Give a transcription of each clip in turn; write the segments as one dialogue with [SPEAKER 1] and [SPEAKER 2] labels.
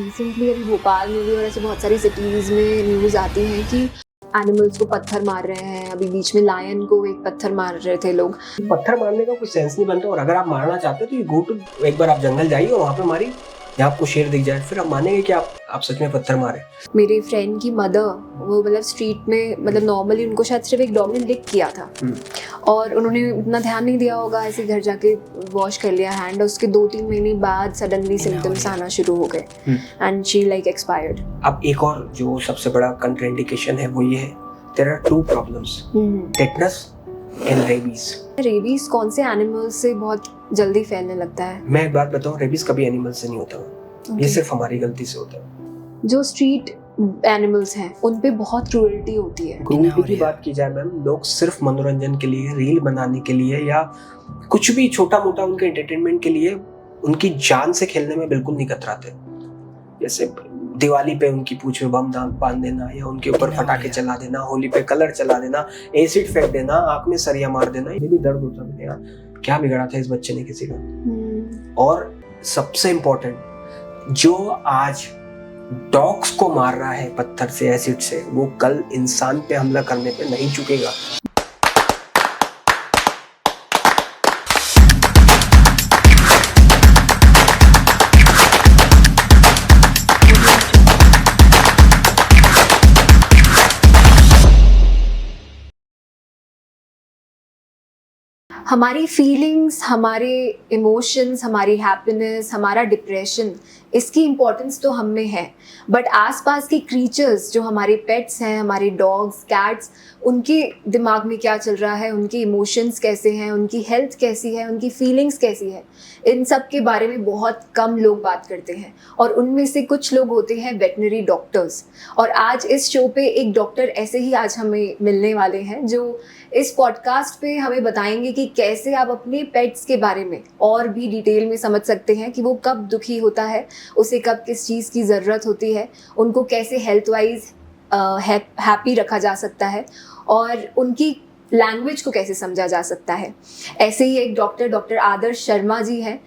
[SPEAKER 1] Recently अभी भोपाल में भी और ऐसे बहुत सारी सिटीज़ में न्यूज़ आती हैं कि एनिमल्स को पत्थर मार रहे हैं। अभी बीच में लायन को एक पत्थर मार रहे थे लोग।
[SPEAKER 2] पत्थर मारने का कुछ सेंस नहीं बनता, और अगर आप मारना चाहते हो तो ये गो टू एक बार आप जंगल जाइए और वहाँ पे मारिए, या आपको शेर दिख जाए, फिर आप मानेंगे कि आप सच में पत्थर मारे।
[SPEAKER 1] मेरे फ्रेंड की मदर वो मतलब स्ट्रीट में मतलब नॉर्मली उनको शायद सिर्फ एक डॉग ने लिक किया था और उन्होंने इतना ध्यान नहीं दिया होगा, ऐसे घर जाके वॉश कर लिया हैंड। उसके 2-3 महीने बाद सडनली सिम्टम्स आना शुरू हो गए एंड शी लाइक एक्सपायर्ड।
[SPEAKER 2] अब एक और जो सबसे बड़ा कंट्राइंडिकेशन है वो ये है, there are 2 problems, tetanus and rabies.
[SPEAKER 1] Rabies कौन से एनिमल से बहुत जल्दी फैलने लगता है?
[SPEAKER 2] मैं एक बात बताऊं, रेबीज कभी एनिमल से नहीं होता, ये सिर्फ हमारी गलती से होता है।
[SPEAKER 1] जो स्ट्रीट एनिमल्स हैं उन पे बहुत क्रूरल्टी होती है।
[SPEAKER 2] क्रूरल्टी की बात की जाए मैम, लोग सिर्फ मनोरंजन के लिए, रील बनाने के लिए या कुछ भी छोटा मोटा उनके एंटरटेनमेंट के लिए उनकी जान से खेलने में बिल्कुल नहीं कतराते। जैसे दिवाली पे उनकी पूंछ में बम बांध देना, या उनके ऊपर फटाके चला देना, होली पे कलर चला देना, एसिड फेंक देना, आंख में सरिया मार देना, ये भी दर्द होता है यार। क्या बिगड़ा था इस बच्चे ने किसी का? और सबसे इम्पोर्टेंट, जो आज डॉग्स को मार रहा है पत्थर से, एसिड से, वो कल इंसान पे हमला करने पे नहीं झुकेगा।
[SPEAKER 1] हमारी फीलिंग्स, हमारे इमोशंस, हमारी हैप्पीनेस, हमारा डिप्रेशन, इसकी इम्पोर्टेंस तो हम में है, बट आसपास के क्रीचर्स जो हमारे पेट्स हैं, हमारे डॉग्स, कैट्स, उनके दिमाग में क्या चल रहा है, उनके इमोशंस कैसे हैं, उनकी हेल्थ कैसी है, उनकी फीलिंग्स कैसी है, इन सब के बारे में बहुत कम लोग बात करते हैं। और उनमें से कुछ लोग होते हैं वेटनरी डॉक्टर्स। और आज इस शो पे एक डॉक्टर ऐसे ही आज हमें मिलने वाले हैं जो इस पॉडकास्ट पे हमें बताएंगे कि कैसे आप अपने पेट्स के बारे में और भी डिटेल में समझ सकते हैं कि वो कब दुखी होता है, उसे कब किस चीज़ की ज़रूरत होती है, उनको कैसे हेल्थ वाइज हैप्पी रखा जा सकता है और उनकी लैंग्वेज को कैसे समझा जा सकता है। ऐसे ही एक डॉक्टर आदर्श शर्मा जी हैं।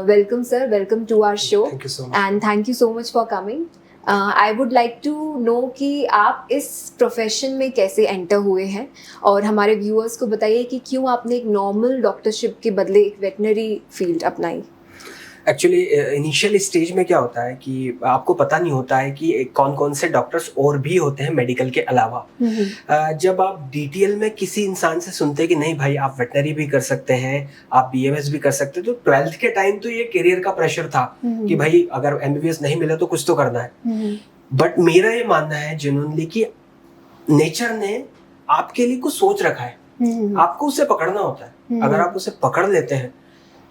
[SPEAKER 1] Welcome sir, welcome to our show and thank you so much for coming. I would like to know कि आप इस प्रोफेशन में कैसे एंटर हुए हैं और हमारे व्यूअर्स को बताइए कि क्यों आपने एक नॉर्मल डॉक्टरशिप के बदले एक वेटनरी फील्ड अपनाई।
[SPEAKER 2] एक्चुअली इनिशियल स्टेज में क्या होता है कि आपको पता नहीं होता है कि कौन कौन से डॉक्टर्स और भी होते हैं मेडिकल के अलावा। जब आप डिटेल में किसी इंसान से सुनते हैं कि नहीं भाई आप वेटनरी भी कर सकते हैं, आप बीएमएस भी कर सकते हैं, तो 12th के टाइम तो ये करियर का प्रेशर था कि भाई अगर एमबीबीएस नहीं मिला तो कुछ तो करना है। बट मेरा ये मानना है जेन्युइनली कि नेचर ने आपके लिए कुछ सोच रखा है, आपको उसे पकड़ना होता है। अगर आप उसे पकड़ लेते हैं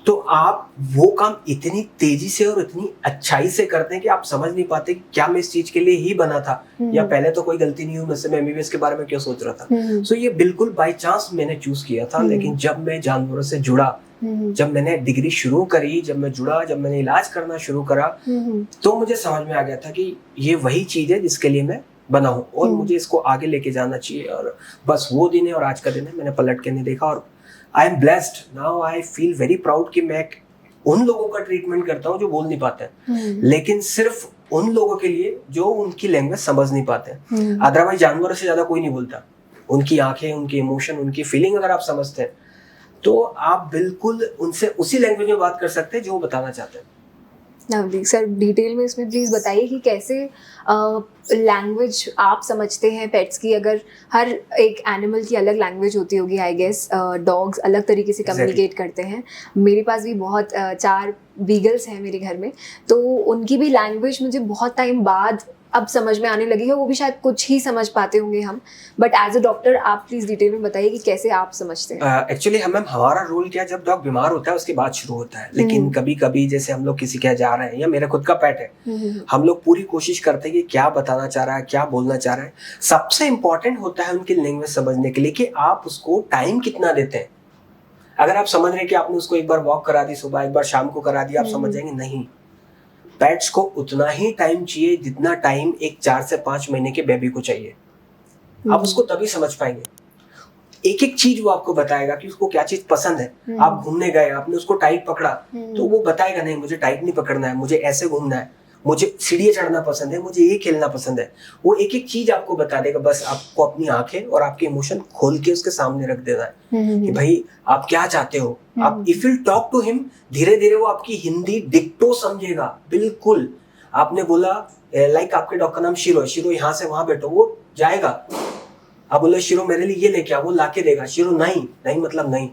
[SPEAKER 2] तो आप वो काम इतनी तेजी से और इतनी अच्छाई से करते हैं कि आप समझ नहीं पाते कि क्या मैं इस चीज के लिए ही बना था, या पहले तो कोई गलती नहीं हुई मुझसे, मैं एमबीबीएस के बारे में क्यों सोच रहा था। सो ये बिल्कुल बाय चांस मैंने चूज किया था। लेकिन जब मैं जानवरों से जुड़ा, जब मैंने डिग्री शुरू करी, जब मैं जुड़ा, जब मैंने इलाज करना शुरू करा, तो मुझे समझ में आ गया था कि ये वही चीज है जिसके लिए मैं बना हूँ और मुझे इसको आगे लेके जाना चाहिए। और बस वो दिन है और आज का दिन है, मैंने पलट के नहीं देखा। और I am blessed now, I feel very proud कि मैं उन लोगों का ट्रीटमेंट करता हूँ जो बोल नहीं पाते हैं, लेकिन सिर्फ उन लोगों के लिए जो उनकी लैंग्वेज समझ नहीं पाते हैं। अदरवाइज जानवरों से ज्यादा कोई नहीं बोलता। उनकी आंखें, उनके इमोशन, उनकी फीलिंग अगर आप समझते हैं तो आप बिल्कुल उनसे उसी लैंग्वेज में बात कर सकते हैं जो वो बताना चाहते हैं।
[SPEAKER 1] लवली सर, डिटेल में इसमें प्लीज़ बताइए कि कैसे लैंग्वेज आप समझते हैं पेट्स की। अगर हर एक एनिमल की अलग लैंग्वेज होती होगी, आई गेस डॉग्स अलग तरीके से कम्युनिकेट करते हैं। मेरे पास भी बहुत 4 बीगल्स हैं मेरे घर में, तो उनकी भी लैंग्वेज मुझे बहुत टाइम बाद अब समझ में आने लगी है। वो भी शायद कुछ ही समझ पाते होंगे हम, बट एज अ डॉक्टर आप प्लीज डिटेल में बताइए कि कैसे आप समझते हैं।
[SPEAKER 2] एक्चुअली हमारा रोल क्या, जब डॉग बीमार होता है उसके बाद शुरू होता है। लेकिन कभी कभी जैसे हम लोग किसी के यहाँ जा रहे हैं, या मेरा खुद का पेट है, हम लोग पूरी कोशिश करते हैं कि क्या बताना चाह रहा है, क्या बोलना चाह रहा है। सबसे इंपॉर्टेंट होता है उनकी लैंग्वेज समझने के लिए कि आप उसको टाइम कितना देते हैं। अगर आप समझ रहे हैं कि आपने उसको एक बार वॉक करा दी सुबह, एक बार शाम को करा दिया, आप समझ जाएंगे नहीं, पेट्स को उतना ही टाइम चाहिए जितना टाइम एक 4 से 5 महीने के बेबी को चाहिए। आप उसको तभी समझ पाएंगे। एक एक चीज वो आपको बताएगा कि उसको क्या चीज पसंद है। आप घूमने गए, आपने उसको टाइट पकड़ा तो वो बताएगा नहीं मुझे टाइट नहीं पकड़ना है, मुझे ऐसे घूमना है। मुझे सीढ़ियाँ चढ़ना पसंद है, मुझे ये खेलना पसंद है। वो एक एक चीज आपको बता देगा, बस आपको अपनी आंखें और आपके इमोशन खोल के उसके सामने रख देना है कि भाई आप क्या चाहते हो। आप if you talk to him, धीरे धीरे वो आपकी हिंदी डिक्टो समझेगा। बिल्कुल आपने बोला लाइक आपके डॉग का नाम शिरो है, शिरो यहाँ से वहां बैठो, वो जाएगा। आप बोले शिरो मेरे लिए ये लेके आ, वो लाके देगा। शिरो नहीं, नहीं मतलब नहीं।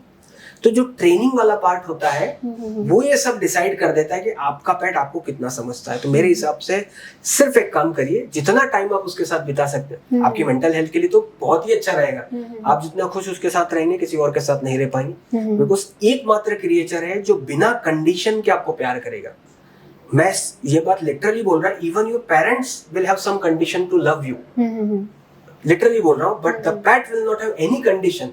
[SPEAKER 2] तो जो ट्रेनिंग वाला पार्ट होता है वो ये सब डिसाइड कर देता है कि आपका पेट आपको कितना समझता है। तो मेरे हिसाब से सिर्फ एक काम करिए, जितना टाइम आप उसके साथ बिता सकते हैं आपकी मेंटल हेल्थ के लिए तो बहुत ही अच्छा रहेगा। आप जितना खुश उसके साथ रहेंगे किसी और के साथ नहीं रह पाएंगे, बिकॉज एकमात्र क्रिएचर है जो बिना कंडीशन के आपको प्यार करेगा। मैं ये बात लिटरली बोल रहा हूँ, even your parents will have some condition to love you, literally बोल रहा हूँ, but the pet will not have any condition.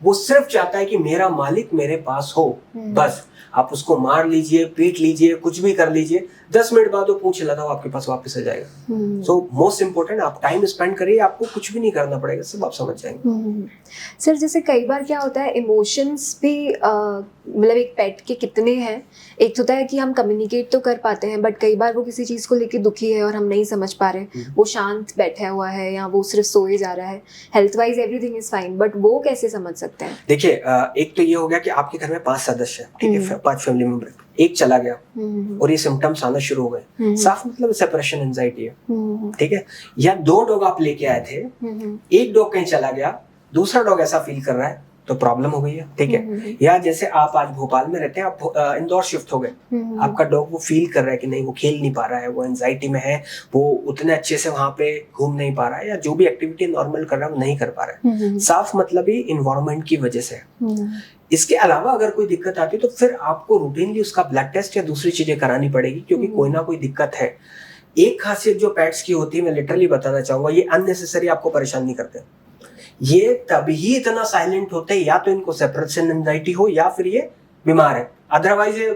[SPEAKER 2] वो सिर्फ चाहता है कि मेरा मालिक मेरे पास हो, बस। आप उसको मार लीजिए, पीट लीजिए, कुछ भी कर लीजिए, 10 मिनट बाद वो पूछ लगा, वो आपके पास वापस आ जाएगा। सो मोस्ट इम्पोर्टेंट, आप टाइम स्पेंड करिए, आपको कुछ भी नहीं करना पड़ेगा, सब आप समझ जाएंगे।
[SPEAKER 1] सर जैसे कई बार क्या होता है, इमोशंस भी मतलब एक पेट के कितने हैं। एक होता है कि हम कम्युनिकेट तो कर पाते हैं, बट कई बार वो किसी चीज़ को लेके दुखी है और हम नहीं समझ पा रहे, वो शांत बैठा हुआ है या वो सिर्फ सोए जा रहा है, health wise everything is fine, but वो कैसे समझ सकते हैं?
[SPEAKER 2] देखिए एक तो ये हो गया कि आपके घर में 5 सदस्य हैं, ठीक है, 5 फैमिली मेंबर, एक चला गया और ये सिम्टम्स आना शुरू हो गए, साफ मतलब सेपरेशन एंजाइटी है, ठीक है। या 2 डॉग आप लेके आए थे, एक डॉग कहीं चला गया, दूसरा डॉग ऐसा फील कर रहा है, तो प्रॉब्लम हो गई है, ठीक है। या जैसे आप आज भोपाल में रहते हैं, आप इंदौर शिफ्ट हो गए, आपका डॉग वो फील कर रहा है कि नहीं वो खेल नहीं पा रहा है, वो एंजाइटी में है, वो उतने अच्छे से वहां पे घूम नहीं पा रहा है, या जो भी एक्टिविटी नॉर्मल कर रहा है वो नहीं कर पा रहा है, साफ मतलब ही इन्वायरमेंट की वजह से। इसके अलावा अगर कोई दिक्कत आती है तो फिर आपको रूटीनली उसका ब्लड टेस्ट या दूसरी चीजें करानी पड़ेगी, क्योंकि कोई ना कोई दिक्कत है। एक खासियत जो पेट्स की होती है, मैं लिटरली बताना चाहूंगा, ये अननेसेसरी आपको परेशान नहीं करते। ये तभी इतना साइलेंट होते हैं, या तो इनको सेपरेशन एंजाइटी हो या फिर ये बीमार है। अदरवाइज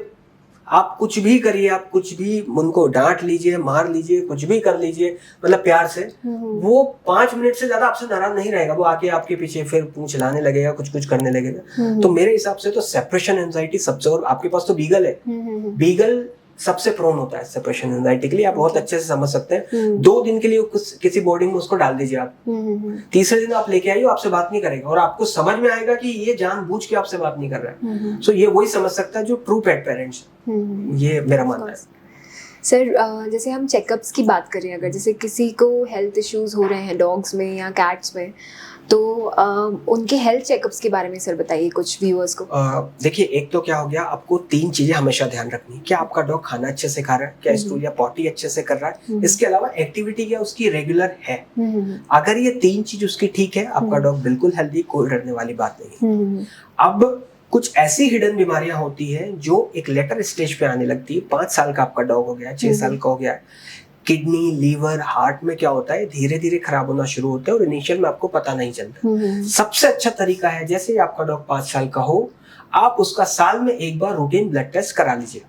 [SPEAKER 2] आप कुछ भी करिए, आप कुछ भी उनको डांट लीजिए, मार लीजिए, कुछ भी कर लीजिए, मतलब प्यार से, वो 5 मिनट से ज्यादा आपसे नाराज नहीं रहेगा। वो आके आपके पीछे फिर पूंछ लाने लगेगा, कुछ कुछ करने लगेगा। तो मेरे हिसाब से तो सेपरेशन एंजाइटी सबसे, और आपके पास तो बीगल है, बीगल सबसे प्रोन होता है सेपरेशन एंजाइटी के लिए, आप बहुत अच्छे से समझ सकते हैं। 2 दिन के लिए किसी बोर्डिंग में उसको डाल दीजिए आप, तीसरे दिन आप लेके आइए, आपसे बात नहीं करेगा और आपको समझ में आएगा कि ये जानबूझ के आपसे बात नहीं कर रहा है। सो ये वही समझ सकता है जो ट्रू पेट पेरेंट्स, ये मेरा मानना है।
[SPEAKER 1] सर जैसे हम चेकअप्स की बात करें, अगर जैसे किसी को हेल्थ इश्यूज हो रहे हैं डॉग्स में या कैट्स में, तो उनके हेल्थ चेकअप्स के बारे में सर बताइए कुछ व्यूअर्स को।
[SPEAKER 2] देखिए एक तो क्या हो गया, आपको 3 चीजें हमेशा ध्यान रखनी, क्या आपका डॉग खाना अच्छे से खा रहा है, क्या स्टूल या पॉटी अच्छे से कर रहा है, इसके अलावा एक्टिविटी क्या उसकी रेगुलर है। अगर ये 3 चीज उसकी ठीक है, आपका डॉग बिल्कुल हेल्दी, कोई डरने वाली बात नहीं है। अब कुछ ऐसी हिडन बीमारियां होती है जो एक लेटर स्टेज पे आने लगती है। 5 साल का आपका डॉग हो गया, 6 साल का हो गया, किडनी, लीवर, हार्ट में क्या होता है, धीरे धीरे खराब होना शुरू होता है और इनिशियल में आपको पता नहीं चलता। सबसे अच्छा तरीका है, जैसे ही आपका डॉग 5 साल का हो, आप उसका साल में एक बार रूटीन ब्लड टेस्ट करा लीजिए,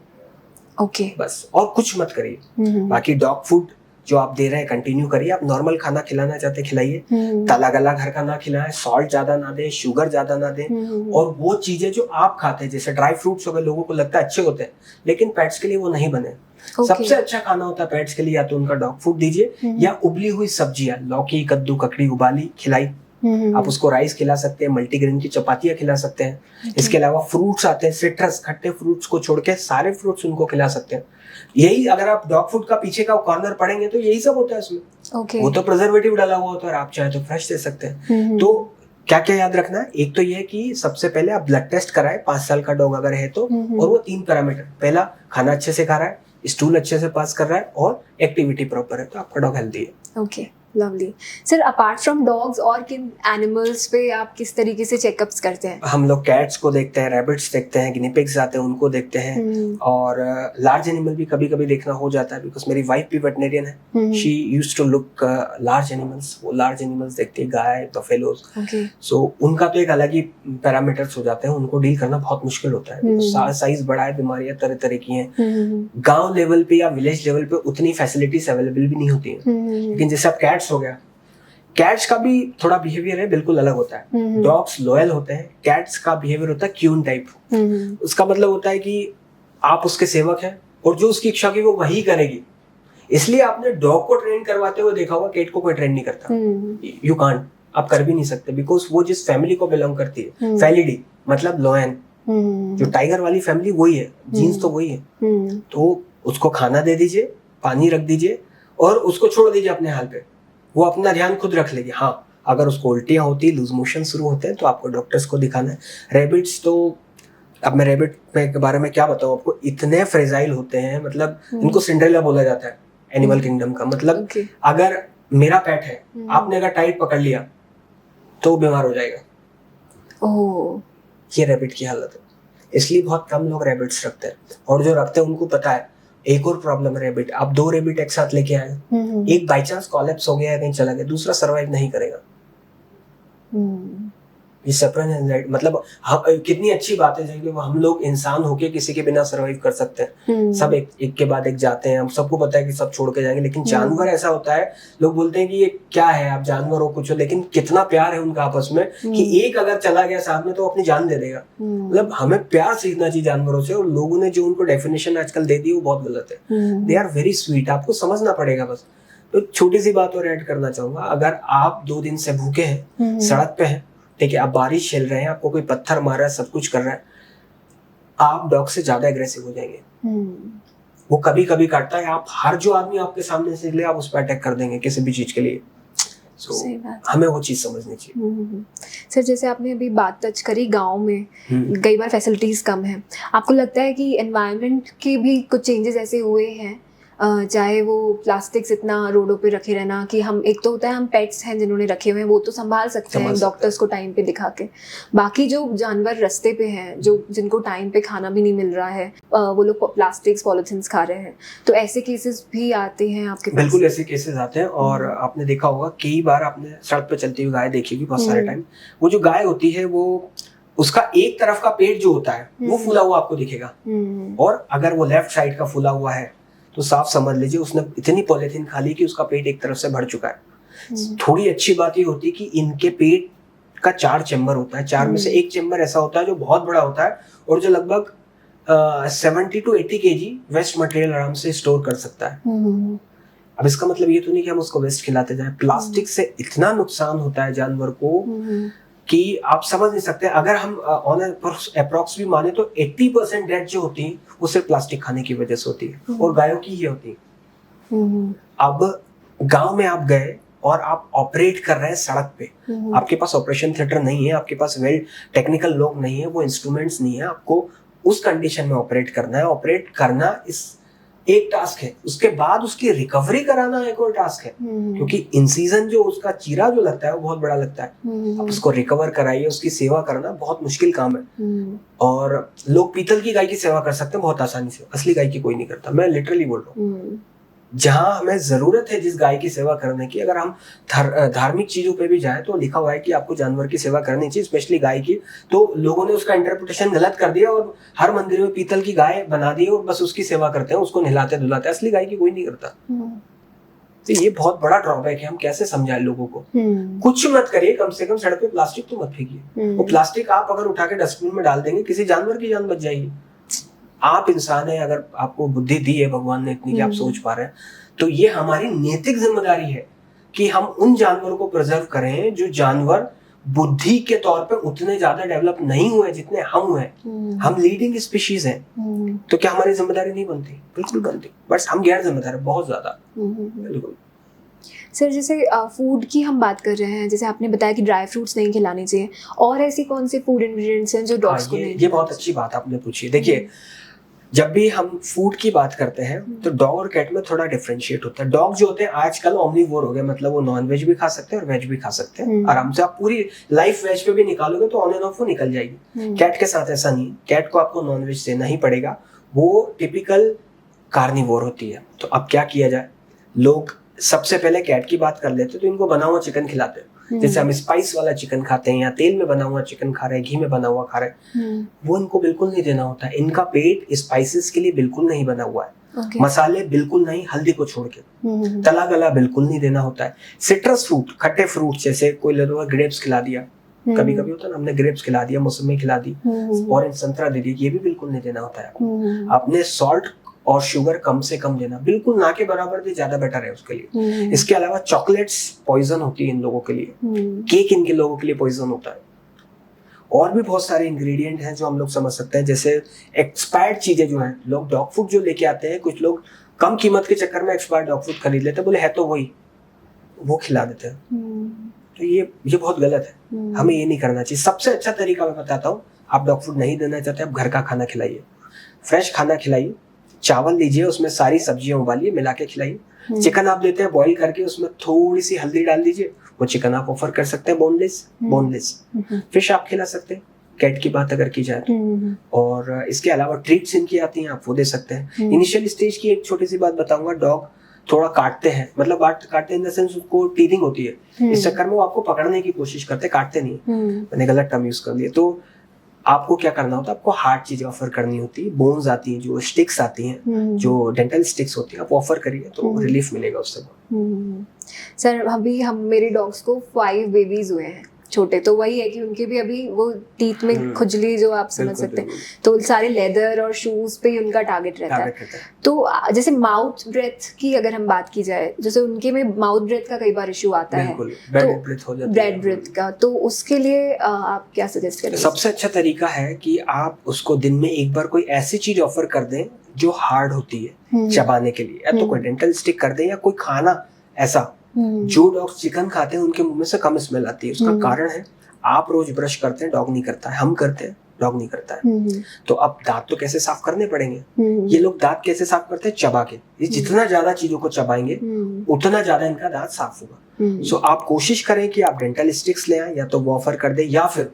[SPEAKER 1] ओके
[SPEAKER 2] बस, और कुछ मत करिए। बाकी डॉग फूड जो आप दे रहे हैं कंटिन्यू करिए। आप नॉर्मल खाना खिलाना चाहते खिलाइए, तला गला घर का ना खिलाएं, सॉल्ट ज्यादा ना दें, शुगर ज्यादा ना दें, और वो चीजें जो आप खाते हैं, जैसे ड्राई फ्रूट्स हो गए, लोगों को लगता है अच्छे होते हैं, लेकिन पेट्स के लिए वो नहीं बने। सबसे अच्छा खाना होता है पेट्स के लिए, या तो उनका डॉग फूड दीजिए या उबली हुई सब्जियां, लौकी, कद्दू, ककड़ी उबाली खिलाई। आप उसको राइस खिला सकते हैं, मल्टीग्रेन की चपातियां खिला सकते हैं। इसके अलावा फ्रूट्स आते हैं, सिट्रस, खट्टे फ्रूट्स को छोड़ के सारे फ्रूट्स उनको खिला सकते हैं। यही अगर आप डॉग फूड का पीछे का कॉर्नर पढ़ेंगे तो यही सब होता है उसमें। वो तो प्रिजर्वेटिव डाला हुआ होता है, और आप चाहे तो फ्रेश दे सकते हैं। तो क्या क्या याद रखना है, एक तो ये कि सबसे पहले आप ब्लड टेस्ट कराएं, 5 साल का डॉग अगर है तो, और वो 3 पैरामीटर, पहला खाना अच्छे से खा रहा है, स्टूल अच्छे से पास कर रहा है, और एक्टिविटी प्रॉपर है, तो आपका डॉग हेल्दी है।
[SPEAKER 1] Okay, lovely. Sir apart from dogs और किन एनिमल्स पे आप किस तरीके से चेकअप्स करते हैं? हम
[SPEAKER 2] लोग कैट्स को देखते हैं, रैबिट्स देखते हैं, गिनी पिग्स आते हैं उनको देखते हैं, और लार्ज एनिमल भी कभी कभी देखना हो जाता है, बिकॉज मेरी वाइफ भी वेटनेरियन है। She used to look large animals, वो लार्ज एनिमल्स देखती है, गाय, बफेलोज। सो उनका तो एक अलग ही पैरामीटर्स हो जाते हैं, उनको डील करना बहुत मुश्किल होता है। साइज बड़ा है, बीमारियां तरह तरह की हैं। गांव लेवल पे या विलेज लेवल पे उतनी फैसिलिटीज अवेलेबल भी नहीं होती है। लेकिन जैसे अब कैट्स हो गया, कैट्स का भी थोड़ा बिहेवियर है बिल्कुल अलग होता है। डॉग्स लॉयल होते हैं, कैट्स का बिहेवियर होता है क्यून टाइप। उसका मतलब होता है कि आप उसके सेवक हैं और जो उसकी इच्छा की वो वही करेगी। इसलिए आपने डॉग को ट्रेन करवाते हुए देखा होगा, कैट को कोई ट्रेन नहीं करता। यू कांट, आप कर भी नहीं सकते, बिकॉज वो जिस फैमिली को बिलोंग करती है, फैलिडी मतलब लोयन, जो टाइगर वाली फैमिली वही है, जीन्स तो वही है। तो उसको खाना दे दीजिए, पानी रख दीजिए और उसको छोड़ दीजिए अपने हाल पे, वो अपना ध्यान खुद रख लेगी। हाँ, अगर उसको उल्टियाँ होती, लूज मोशन शुरू होते हैं तो आपको डॉक्टर्स को दिखाना है। रैबिट्स तो, अब मैं रैबिट के बारे में क्या बताऊँ आपको, इतने फ्रेजाइल होते हैं, मतलब इनको सिंड्रेला बोला जाता है एनिमल किंगडम का। मतलब अगर मेरा पेट है, आपने अगर टाइट पकड़ लिया तो बीमार हो जाएगा। ये रैबिट की हालत है, इसलिए बहुत कम लोग रैबिट्स रखते हैं, और जो रखते हैं उनको पता है। एक और प्रॉब्लम है रैबिट, आप 2 रैबिट एक साथ लेके आए, एक बाई चांस कॉलेप्स हो गया है, कहीं चला गया, दूसरा सर्वाइव नहीं करेगा। ये सेपरेट एंजाइटी, मतलब कितनी अच्छी बात है कि हम लोग इंसान होके किसी के बिना सर्वाइव कर सकते हैं। सब एक के बाद एक जाते हैं, हम सबको पता है कि सब छोड़ के जाएंगे, लेकिन जानवर ऐसा होता है, लोग बोलते हैं कि ये क्या है, आप जानवर हो कुछ हो, लेकिन कितना प्यार है उनका आपस में कि एक अगर चला गया साथ में तो अपनी जान दे देगा। मतलब हमें प्यार सीखना चाहिए जानवरों से, और लोगों ने जो उनको डेफिनेशन आजकल दे दी वो बहुत गलत है। दे आर वेरी स्वीट, आपको समझना पड़ेगा बस। तो छोटी सी बात और ऐड करना चाहूंगा, अगर आप 2 दिन से भूखे हैं, सड़क पे हैं, ठीक है, आप बारिश झेल रहे हैं, आपको कोई पत्थर मार रहा है, सब कुछ कर रहा है, आप डॉग से ज्यादा एग्रेसिव हो जाएंगे। वो कभी कभी काटता है, आप हर जो आदमी आपके सामने से निकले आप उस पर अटैक कर देंगे किसी भी चीज के लिए। हमें वो चीज समझनी चाहिए।
[SPEAKER 1] सर, जैसे आपने अभी बात टच करी, गांव में कई बार फैसिलिटीज कम है, आपको लगता है कि एनवायरनमेंट के भी कुछ चेंजेस ऐसे हुए हैं, चाहे वो प्लास्टिक्स इतना रोडों पे रखे रहना, कि हम, एक तो होता है हम पेट्स हैं जिन्होंने रखे हुए हैं, वो तो संभाल सकते हैं डॉक्टर्स को टाइम पे दिखा के, बाकी जो जानवर रास्ते पे हैं, जो जिनको टाइम पे खाना भी नहीं मिल रहा है, वो लोग प्लास्टिक्स पॉलिथीन्स खा रहे हैं, तो ऐसे केसेस भी आते हैं आपके पास?
[SPEAKER 2] बिल्कुल ऐसे केसेस आते हैं, और आपने देखा होगा कई बार, आपने सड़क पे चलती हुई गाय देखी होगी बहुत सारे टाइम, वो जो गाय होती है वो, उसका एक तरफ का पेट जो होता है वो फूला हुआ आपको दिखेगा, और अगर वो लेफ्ट साइड का फूला हुआ है तो साफ समझ लीजिए उसने इतनी पॉलिथीन खा ली कि उसका पेट एक तरफ से भर चुका है। थोड़ी अच्छी बात ये होती है कि इनके पेट का 4 चेम्बर होता है, 4 में से एक चेम्बर ऐसा होता है जो बहुत बड़ा होता है, और जो लगभग 70 to 80 kg वेस्ट मटेरियल आराम से स्टोर कर सकता है। अब इसका मतलब ये तो नहीं कि हम उसको वेस्ट खिलाते जाएं। प्लास्टिक से इतना नुकसान होता है जानवर को कि आप समझ नहीं सकते। अगर हम ऑन अप्रॉक्स भी माने तो 80% डेथ जो होती है वो सिर्फ प्लास्टिक खाने की वजह से होती है, और गायों की ये होती है। अब गांव में आप गए और आप ऑपरेट कर रहे हैं सड़क पे, आपके पास ऑपरेशन थिएटर नहीं है, आपके पास वेल टेक्निकल लोग नहीं है, वो इंस्ट्रूमेंट्स नहीं है, आपको उस कंडीशन में ऑपरेट करना है। ऑपरेट करना इस एक टास्क है, उसके बाद उसकी रिकवरी कराना एक और टास्क है, क्योंकि इन सीजन जो उसका चीरा जो लगता है वो बहुत बड़ा लगता है। अब उसको रिकवर कराइए, उसकी सेवा करना बहुत मुश्किल काम है। और लोग पीतल की गाय की सेवा कर सकते हैं बहुत आसानी से, असली गाय की कोई नहीं करता, मैं लिटरली बोल रहा हूँ। जहां हमें जरूरत है जिस गाय की सेवा करने की, अगर हम धार्मिक चीजों पे भी जाएं तो लिखा हुआ है कि आपको जानवर की सेवा करनी चाहिए, स्पेशली गाय की। तो लोगों ने उसका इंटरप्रिटेशन गलत कर दिया और हर मंदिर में पीतल की गाय बना दी और बस उसकी सेवा करते हैं, उसको नहलाते धुलाते, असली गाय की कोई नहीं करता। तो ये बहुत बड़ा ड्रॉबैक है। हम कैसे समझाएं लोगों को? कुछ मत करिए, कम से कम सड़क पे प्लास्टिक तो मत फेंकिए। वो प्लास्टिक आप अगर उठा के डस्टबिन में डाल देंगे, किसी जानवर की जान बच जाएगी। आप इंसान है, अगर आपको बुद्धि दी है भगवान ने इतनी कि आप सोच पा रहे हैं, तो ये हमारी नैतिक जिम्मेदारी है कि हम उन जानवरों को प्रिजर्व करें जो जानवर बुद्धि के तौर पे उतने ज्यादा डेवलप नहीं हुए जितने हम हुए। हम लीडिंग स्पीशीज हैं, तो क्या हमारी जिम्मेदारी नहीं बनती? बिल्कुल बनती, बट हम गैर जिम्मेदार है बहुत ज्यादा। बिल्कुल।
[SPEAKER 1] सर, जैसे फूड की हम बात कर रहे हैं, जैसे आपने बताया कि ड्राई फ्रूट्स नहीं खिलाने चाहिए, और ऐसी कौन सी फूड इंग्रेडिएंट्स हैं जो डॉग्स को नहीं?
[SPEAKER 2] ये बहुत अच्छी बात आपने पूछी। देखिए, जब भी हम फूड की बात करते हैं तो डॉग और कैट में थोड़ा डिफरेंशिएट होता है। डॉग जो होते हैं आजकल ओमनीवोर हो गए, मतलब वो नॉन वेज भी खा सकते हैं और वेज भी खा सकते हैं आराम से। आप पूरी लाइफ वेज पे भी निकालोगे तो ऑन एंड ऑफ वो निकल जाएगी। कैट के साथ ऐसा नहीं, कैट को आपको नॉन वेज देना ही पड़ेगा, वो टिपिकल कार्निवोर होती है। तो अब क्या किया जाए? लोग सबसे पहले कैट की बात कर लेते तो इनको बना हुआ चिकन खिलाते हैं, जैसे हम स्पाइस वाला चिकन खाते हैं या तेल में बना हुआ चिकन खा रहे हैं, घी में बना हुआ खा रहे हैं, वो इनको बिल्कुल नहीं देना होता है। इनका पेट स्पाइसेस के लिए बिल्कुल नहीं बना हुआ है। मसाले बिल्कुल नहीं, हल्दी को छोड़ के तला गला बिल्कुल नहीं देना होता है। सिट्रस फ्रूट, खट्टे फ्रूट, जैसे कोई लोग ग्रेप्स खिला दिया, कभी कभी होता है ना, हमने ग्रेप्स खिला दिया, मौसमी खिला दी, ऑरेंज संतरा दे दिया, ये भी बिल्कुल नहीं देना होता है। आपने सॉल्ट और शुगर कम से कम लेना, बिल्कुल ना के बराबर भी ज्यादा बेटर है उसके लिए। इसके अलावा चॉकलेट्स पॉइजन होती है इन लोगों के लिए, केक इनके लोगों के लिए पॉइजन होता है। और भी बहुत सारे इंग्रेडिएंट हैं जो हम लोग समझ सकते हैं, जैसे एक्सपायर्ड चीजें जो हैं, लोग डॉग फूड जो लेके आते हैं, कुछ लोग कम कीमत के चक्कर में एक्सपायर्ड डॉग फूड खरीद लेते हैं, बोले है तो वही, वो खिला देते हैं। तो ये बहुत गलत है, हमें ये नहीं करना चाहिए। सबसे अच्छा तरीका मैं बताता हूँ, आप डॉग फूड नहीं देना चाहते, आप घर का खाना खिलाइए, फ्रेश खाना खिलाइए, चावल लीजिए, उसमें सारी सब्जियां उबालिए, मिला के खिलाइए। चिकन आप लेते हैं बॉईल करके, उसमें थोड़ी सी हल्दी डाल दीजिए, वो चिकन आप ऑफर कर सकते हैं बोनलेस। फिश आप खिला सकते हैं, कैट की बात अगर की जाए तो। और इसके अलावा ट्रीट्स इनकी आती हैं, आप वो दे सकते हैं। इनिशियल स्टेज की एक छोटी सी बात बताऊंगा, डॉग थोड़ा काटते हैं, मतलब काटते इन द सेंस उसको टीथिंग होती है, इस चक्कर में वो आपको पकड़ने की कोशिश करते हैं, काटते नहीं। मैंने गलत टर्म यूज कर लिया। तो आपको क्या करना होता है, आपको हार्ड चीजें ऑफर करनी होती है, बोन्स आती हैं, जो स्टिक्स आती हैं, जो डेंटल स्टिक्स होती है, आप ऑफर करिए तो रिलीफ मिलेगा उससे।
[SPEAKER 1] सर अभी मेरे डॉग्स को 5 बेबीज हुए हैं छोटे, तो वही है कि उनके भी अभी वो टीथ में खुजली जो आप समझ सकते हैं, तो सारे लेदर और शूज पे ही उनका टारगेट रहता है। तो जैसे माउथ ब्रेथ की अगर हम बात की जाए, जैसे उनके में माउथ ब्रेथ का कई बार इशू आता है, तो ब्रेड ब्रेथ का, तो उसके लिए आप क्या सजेस्ट करेंगे?
[SPEAKER 2] सबसे अच्छा तरीका है कि आप उसको दिन में एक बार कोई ऐसी चीज ऑफर कर दें जो हार्ड होती है चबाने के लिए, या तो कोई डेंटल स्टिक कर दें, या कोई खाना ऐसा, जो डॉग चिकन खाते हैं उनके मुंह में से कम स्मेल आती है। उसका कारण है, आप रोज ब्रश करते हैं, डॉग नहीं करता है, हम करते हैं, डॉग नहीं करता है। तो अब दांत तो कैसे साफ करने पड़ेंगे, ये लोग दांत कैसे साफ करते हैं, चबा के। ये जितना ज्यादा चीजों को चबाएंगे उतना ज्यादा इनका दांत साफ होगा। सो आप कोशिश करें कि आप डेंटल स्टिक्स ले आए, या तो वो ऑफर कर दे, या फिर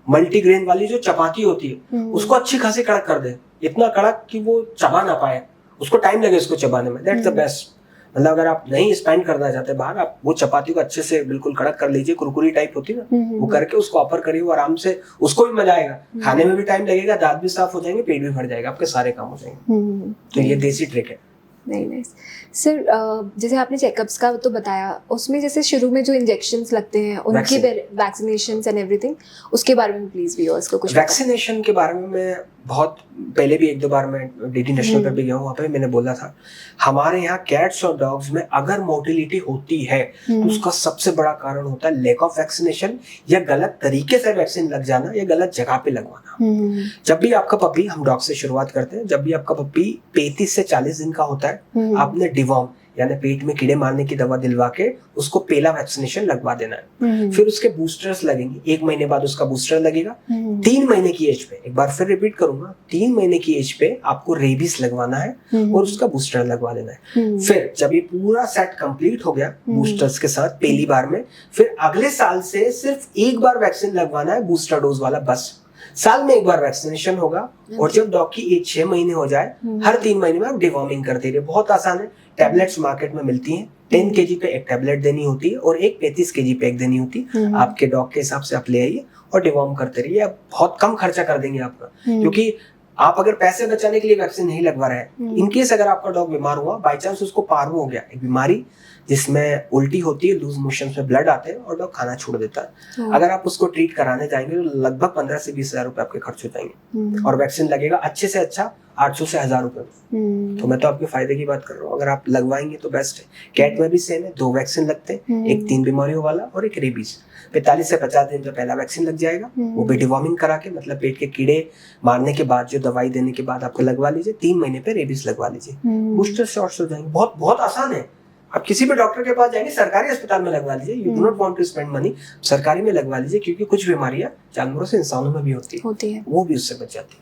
[SPEAKER 2] मल्टीग्रेन वाली जो चपाती होती है उसको अच्छी खासी कड़क कर दे, इतना कड़क कि वो चबा ना पाए, उसको टाइम लगे उसको चबाने में। That's the best. मतलब अगर आप नहीं स्पेंड करना चाहते बाहर, आप वो चपाती को अच्छे से बिल्कुल कड़क कर लीजिए, कुरकुरी टाइप होती है ना, वो करके उसको ऑफर करिए, वो आराम से, उसको भी मजा आएगा, खाने में भी टाइम लगेगा, दांत भी साफ हो जाएंगे, पेट भी भर जाएगा, आपके सारे काम हो जाएंगे। तो ये देसी ट्रिक है।
[SPEAKER 1] नहीं नाइस सर, जैसे आपने चेकअप्स का तो बताया, उसमें जैसे शुरू में जो इंजेक्शंस लगते हैं उनकी वैक्सीनेशंस एंड एवरीथिंग, उसके बारे में प्लीज व्यूअर्स को कुछ।
[SPEAKER 2] वैक्सीनेशन के बारे में मैं बहुत पहले भी 1-2 बार मैं डीडी नेशनल पर भी गया हूँ, वहाँ पे मैंने बोला था, हमारे यहाँ कैट्स और डॉग्स में अगर मोर्टिलिटी होती है तो उसका सबसे बड़ा कारण होता है लेक ऑफ वैक्सीनेशन, या गलत तरीके से वैक्सीन लग जाना, या गलत जगह पे लगवाना। जब भी आपका पपी, हम डॉग से शुरुआत करते हैं, जब भी आपका पपी 35 से 40 दिन का होता है, आपने डिवॉर्म यानी पेट में कीड़े मारने की दवा दिलवा के उसको पहला वैक्सीनेशन लगवा देना है। फिर उसके बूस्टर्स लगेंगे, 1 महीने बाद उसका बूस्टर लगेगा। 3 महीने की एज पे, एक बार फिर रिपीट करूंगा, 3 महीने की एज पे आपको रेबीज लगवाना है और उसका बूस्टर लगवा देना है। फिर जब ये पूरा सेट कंप्लीट हो गया बूस्टर्स के साथ पहली बार में, फिर अगले साल से सिर्फ एक बार वैक्सीन लगवाना है, बूस्टर डोज वाला, बस। साल में एक बार वैक्सीनेशन होगा, और जब डॉग की एज 6 महीने हो जाए, हर 3 महीने में आप डिवॉर्मिंग करते रहिए। बहुत आसान है, टैबलेट्स मार्केट में मिलती हैं, 10 kg पे एक टैबलेट देनी होती है, और एक 35 kg पे एक देनी होती है। आपके डॉग के हिसाब से आप ले आइए और डिवॉर्म करते रहिए, आप बहुत कम खर्चा कर देंगे आपका। क्योंकि आप अगर पैसे बचाने के लिए वैक्सीन नहीं लगवा रहे हैं, इनकेस अगर आपका डॉग बीमार हुआ, बाई चांस उसको पार्वो हो गया, एक बीमारी जिसमें उल्टी होती है, लूज मोशन में ब्लड आते हैं और डॉग खाना छोड़ देता है, अगर आप उसको ट्रीट कराने जाएंगे तो लगभग 15 से 20 हजार रुपए आपके खर्च हो जाएंगे, और वैक्सीन लगेगा अच्छे से अच्छा 800 से 1000 रुपए में। तो मैं तो आपके फायदे की बात कर रहा हूँ, अगर आप लगवाएंगे तो बेस्ट है। कैट में भी सेम है, 2 वैक्सीन लगते हैं, एक 3 बीमारियों वाला और एक रेबीज। 45 से 50 दिन में पहला वैक्सीन लग जाएगा, वो भी डिवॉर्मिंग करा के, मतलब पेट के कीड़े मारने के बाद, जो दवाई देने के बाद आपको लगवा लीजिए। 3 महीने पे रेबीज लगवा लीजिए, बूस्टर शॉट्स हो जाएंगे। बहुत बहुत आसान है, आप किसी भी डॉक्टर के पास जाएंगे, सरकारी अस्पताल में लगवा लीजिए। You do not want to spend money, सरकारी में लगवा लीजिए, क्योंकि कुछ बीमारियां जानवरों से इंसानों में भी होती है, वो भी उससे बच जाती है।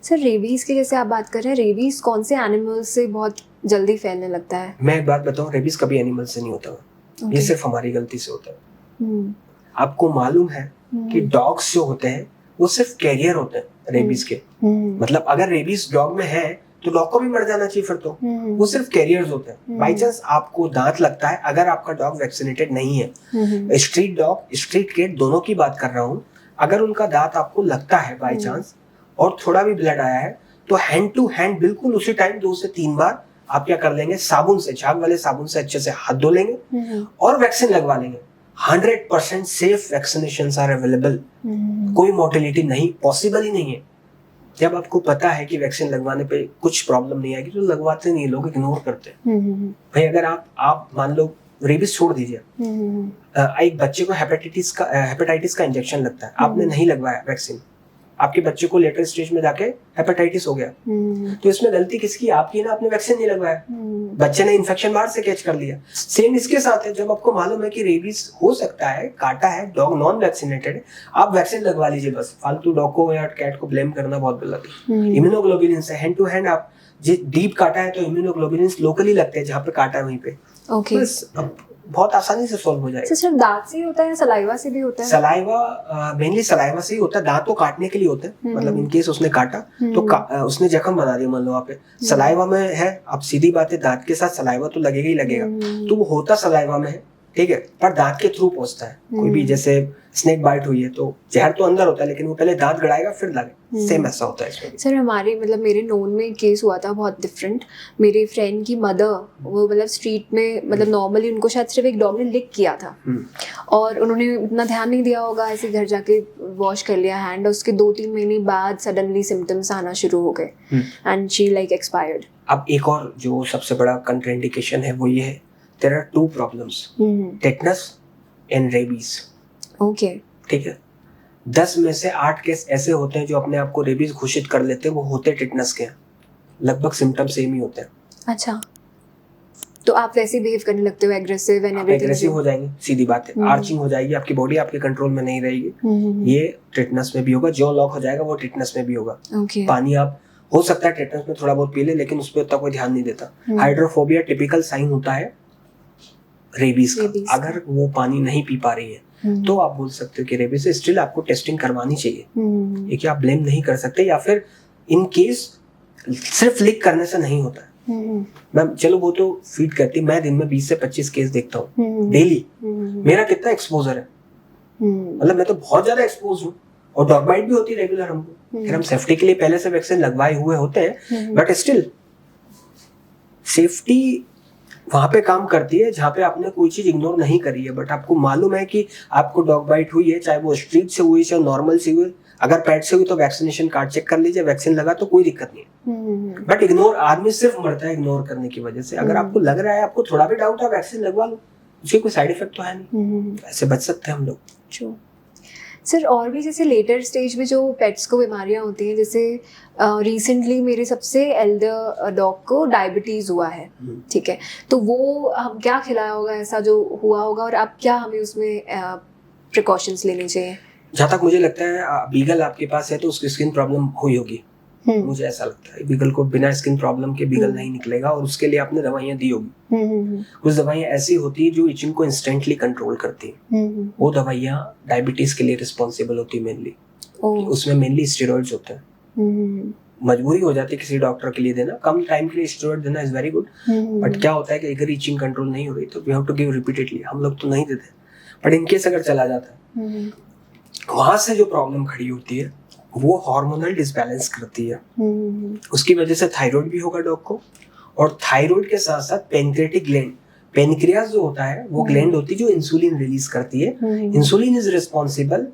[SPEAKER 1] सर रेबीज की जैसे आप बात कर रहे हैं, रेबीज कौन से एनिमल से बहुत जल्दी फैलने लगता है?
[SPEAKER 2] मैं एक बात बताऊं, रेबीज कभी एनिमल से नहीं होता, ये सिर्फ हमारी गलती से होता है। आपको मालूम है कि डॉग्स जो होते हैं वो सिर्फ कैरियर होते हैं रेबीज के, मतलब अगर रेबीज डॉग में है तो डॉग को भी मर जाना चाहिए, फिर तो वो सिर्फ कैरियर्स होते हैं। बाई चांस आपको दांत लगता है, अगर आपका डॉग वैक्सीनेटेड नहीं है, स्ट्रीट डॉग, स्ट्रीट कैट दोनों की बात कर रहा हूँ, अगर उनका दांत आपको लगता है बाई चांस और थोड़ा भी ब्लड आया है, तो हैंड टू हैंड बिल्कुल उसी टाइम 2 से 3 बार आप क्या कर लेंगे, साबुन से, झाग वाले साबुन से अच्छे से हाथ धो लेंगे और वैक्सीन लगवा लेंगे। 100% सेफ वैक्सीनेशंस आर अवेलेबल, कोई मोर्टेलिटी नहीं, पॉसिबल ही नहीं है। जब आपको पता है कि वैक्सीन लगवाने पे कुछ प्रॉब्लम नहीं आएगी तो लगवाते नहीं, लोग इग्नोर करते हैं। भाई अगर आप मान लो रेबीज छोड़ दीजिए, एक बच्चे को हेपेटाइटिस का इंजेक्शन लगता है, आपने नहीं लगवाया वैक्सीन, आपके बच्चे को लेटर स्टेज में जाके हेपेटाइटिस हो गया, तो इसमें गलती किसकी? आपकी ना, आपने वैक्सीन नहीं लगवाया, बच्चे ने इन्फेक्शन बाहर से कैच कर लिया। सेम इसके साथ है, जब आपको मालूम है कि रेबीज हो सकता है, काटा है, डॉग नॉन वैक्सीनेटेड है, आप वैक्सीन लगवा लीजिए बस। फालतू डॉग को या कैट को ब्लेम करना बहुत गलत है। इम्यूनोग्लोबुलिन से हैंड टू हैंड, आप डीप काटा है तो इम्यूनोग्लोबुलिन लोकली लगते हैं जहाँ पे काटा है वहीं पे, बस अब बहुत आसानी से सॉल्व हो जाएगा।
[SPEAKER 1] सिर्फ दांत से ही होता है, सलाइवा से भी होता है?
[SPEAKER 2] सलाइवा मेनली सलाइवा से ही होता है, दांत तो काटने के लिए होते हैं, मतलब इन केस उसने काटा तो उसने जख्म बना दिया मान लो वहाँ पे, सलाइवा में है, अब सीधी बात है दांत के साथ सलाइवा तो लगेगा ही लगेगा, तो वो होता सलाइवा में है, ठीक है, पर दांत के थ्रू पहुंचता है। कोई भी जैसे स्नेक बाइट हुई है तो जहर तो अंदर होता है लेकिन वो पहले दांत गड़ाएगा फिर लगे, सेम ऐसा होता है इसमें।
[SPEAKER 1] सर हमारे मतलब मेरे नोन में केस हुआ था बहुत डिफरेंट। मेरे फ्रेंड की मदर, वो मतलब स्ट्रीट में, मतलब नॉर्मली उनको शायद सिर्फ एक डॉग ने लिक किया था और उन्होंने इतना ध्यान नहीं दिया होगा, ऐसे घर जाके वॉश कर लिया हैंड, उसके 2-3 महीने बाद सडनली सिम्टम्स आना शुरू हो गए एंड शी लाइक एक्सपायर्ड।
[SPEAKER 2] अब एक और जो सबसे बड़ा कंट्राइंडिकेशन है वो ये है, there are 2 problems, tetanus and rabies.
[SPEAKER 1] Okay.
[SPEAKER 2] ठीक है, 10 में से 8 केस ऐसे होते हैं जो अपने आप को रेबीज घोषित कर लेते हैं, वो होते टेटनस के हैं, लगभग सिम्टम सेम ही होते हैं।
[SPEAKER 1] अच्छा, तो आप वैसे बिहेव करने लगते हो, एग्रेसिव एंड एवरीथिंग?
[SPEAKER 2] एग्रेसिव हो जाएंगे, सीधी बात है, आर्चिंग हो जाएगी, आपकी बॉडी आपके कंट्रोल में नहीं रहेगी, ये टेटनस में भी होगा। जो लॉक हो जाएगा वो टेटनस में भी होगा।
[SPEAKER 1] Okay.
[SPEAKER 2] पानी आप हो सकता है टेटनस में थोड़ा बहुत पी ले लेकिन उस पर उतना कोई ध्यान नहीं देता। हाइड्रोफोबिया टिपिकल साइन होता है रेबीज का। अगर वो पानी नहीं पी पा रही है तो आप बोल सकते हो कि रेबीज है, स्टिल आपको टेस्टिंग करवानी चाहिए। ये कि आप ब्लेम नहीं कर सकते, या फिर इन केस सिर्फ लिक करने से नहीं होता है। मैम चलो वो तो फीड करती, मैं दिन में 20 से 25 केस देखता हूँ डेली। मेरा कितना एक्सपोजर है, मतलब मैं तो बहुत ज्यादा एक्सपोज हूँ, और डॉग बाइट भी होती है रेगुलर हमको। फिर हम सेफ्टी के लिए पहले से वैक्सीन लगवाए हुए होते हैं, बट स्टिल सेफ्टी वहां पे काम करती है जहाँ पे आपने कोई चीज इग्नोर नहीं करी है, बट आपको मालूम है कि आपको डॉग बाइट हुई है, चाहे वो स्ट्रीट से हुई चाहे नॉर्मल से हुई, अगर पेट से हुई तो वैक्सीनेशन कार्ड चेक कर लीजिए, वैक्सीन लगा तो कोई दिक्कत नहीं है। बट इग्नोर, आदमी सिर्फ मरता है इग्नोर करने की वजह से। अगर आपको लग रहा है, आपको थोड़ा भी डाउट है, वैक्सीन लगवा लो, उसके कोई साइड इफेक्ट तो है नहीं, ऐसे बच सकते हैं हम लोग।
[SPEAKER 1] सर और भी जैसे लेटर स्टेज में जो पेट्स को बीमारियां होती हैं, जैसे रिसेंटली मेरे सबसे एल्डर डॉग को डायबिटीज़ हुआ है, ठीक है, तो वो हम क्या खिलाया होगा ऐसा जो हुआ होगा, और अब क्या हमें उसमें प्रिकॉशंस लेने चाहिए?
[SPEAKER 2] जहाँ तक मुझे लगता है बीगल आपके पास है तो उसकी स्किन प्रॉब्लम हुई होगी, मुझे ऐसा लगता है। बीगल को बिना स्किन प्रॉब्लम के बीगल नहीं निकलेगा, और उसके लिए आपने दवाइयाँ दी होगी। कुछ दवाइयाँ ऐसी होती है जो इचिंग को इंस्टेंटली कंट्रोल करती है, वो दवाइयाँ डायबिटीज के लिए रिस्पॉन्सिबल होती है मेनली। उसमें मेनली स्टेरॉइड्स होते हैं, मजबूरी हो जाती है किसी डॉक्टर के लिए देना, कम टाइम के लिए स्टेरॉइड देना इज वेरी गुड, बट क्या होता है कि अगर इचिंग कंट्रोल नहीं हो रही तो we have to give repeatedly. हम लोग तो नहीं देते, बट इन केस अगर चला जाता है, वहां से जो प्रॉब्लम खड़ी होती है वो हार्मोनल डिसबैलेंस करती है। उसकी वजह से थायराइड भी होगा डॉग को, और थायराइड के साथ साथ पेनक्रियाटिक ग्लैंड, पेनक्रियास जो होता है वो ग्लैंड होती है जो इंसुलिन रिलीज करती है। Insulin is responsible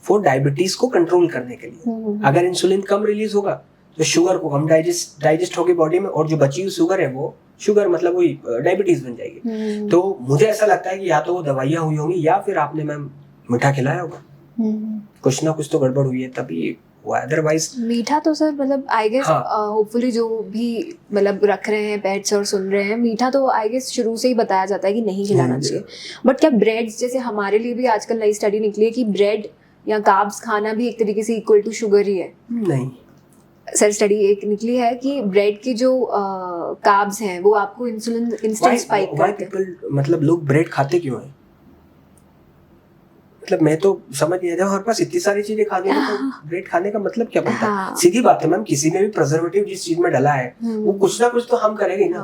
[SPEAKER 2] for diabetes को कंट्रोल करने के लिए। अगर इंसुलिन कम रिलीज होगा तो शुगर को कम डाइजेस्ट होगी बॉडी में, और जो बची हुई शुगर है वो शुगर मतलब वही डायबिटीज बन जाएगी। तो मुझे ऐसा लगता है कि या तो वो दवाइयाँ हुई होंगी या फिर आपने मैम मीठा खिलाया होगा, कुछ ना कुछ तो गड़बड़ हुई है तभी हुआ, अदरवाइज
[SPEAKER 1] मीठा तो सर मतलब आई गेस होपफुली जो भी मतलब रख रहे हैं पेट्स और सुन रहे हैं, मीठा तो आई गेस शुरू से ही बताया जाता है कि नहीं खिलाना चाहिए। बट क्या ब्रेड्स, जैसे हमारे लिए भी आजकल नई स्टडी निकली है कि ब्रेड या कार्ब्स खाना भी एक तरीके से इक्वल टू शुगर ही है?
[SPEAKER 2] नहीं
[SPEAKER 1] सर स्टडी एक निकली है कि ब्रेड की जो कार्ब्स हैं वो आपको इंसुलिन इंस्टेंट स्पाइक करते हैं।
[SPEAKER 2] मतलब लोग ब्रेड खाते क्यों हैं? मतलब मैं तो समझ नहीं आता, हमारे पास इतनी सारी चीजें खाने का, तो ब्रेड खाने का मतलब क्या बनता है? सीधी बात है मैम, किसी में भी प्रिजर्वेटिव जिस चीज में डला है वो कुछ ना कुछ तो हम करेंगे ना।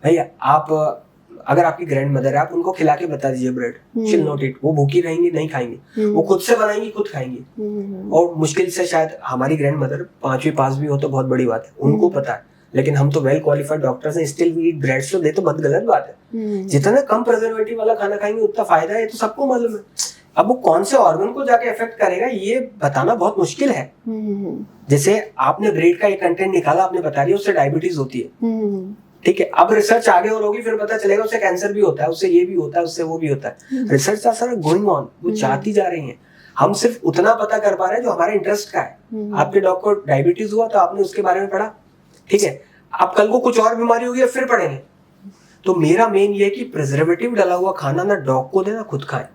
[SPEAKER 2] भैया आप अगर आपकी ग्रैंड मदर है, आप उनको खिला के बता दीजिए ब्रेड, शील नॉट इट, वो भूखी रहेंगी, नहीं खाएंगी, वो खुद से बनाएंगी, खुद खाएंगी। और मुश्किल से शायद हमारी ग्रैंड मदर 5वीं पास भी हो तो बहुत बड़ी बात है, उनको पता है, लेकिन हम तो वेल क्वालिफाइड डॉक्टर्स हैं, स्टिल वी ईट ब्रेड्स, तो ये तो बहुत गलत बात है। जितना कम प्रिजर्वेटिव वाला खाना खाएंगे उतना फायदा है, तो सबको मालूम है। अब वो कौन से ऑर्गन को जाके इफेक्ट करेगा ये बताना बहुत मुश्किल है। जैसे आपने ब्रेड का एक कंटेंट निकाला, आपने बता दिया उससे डायबिटीज होती है, ठीक है, अब रिसर्च आगे और होगी, फिर पता चलेगा उससे कैंसर भी होता है, उससे ये भी होता है, उससे वो भी होता है। रिसर्च सारा गोइंग ऑन, वो जाती जा रही है। हम सिर्फ उतना पता कर पा रहे हैं जो हमारे इंटरेस्ट का है। आपके डॉग को डायबिटीज हुआ तो आपने उसके बारे में पढ़ा, ठीक है, आप कल को कुछ और बीमारी होगी फिर पढ़ेंगे। तो मेरा मेन ये है कि प्रिजर्वेटिव डाला हुआ खाना ना डॉग को देना, खुद खाएं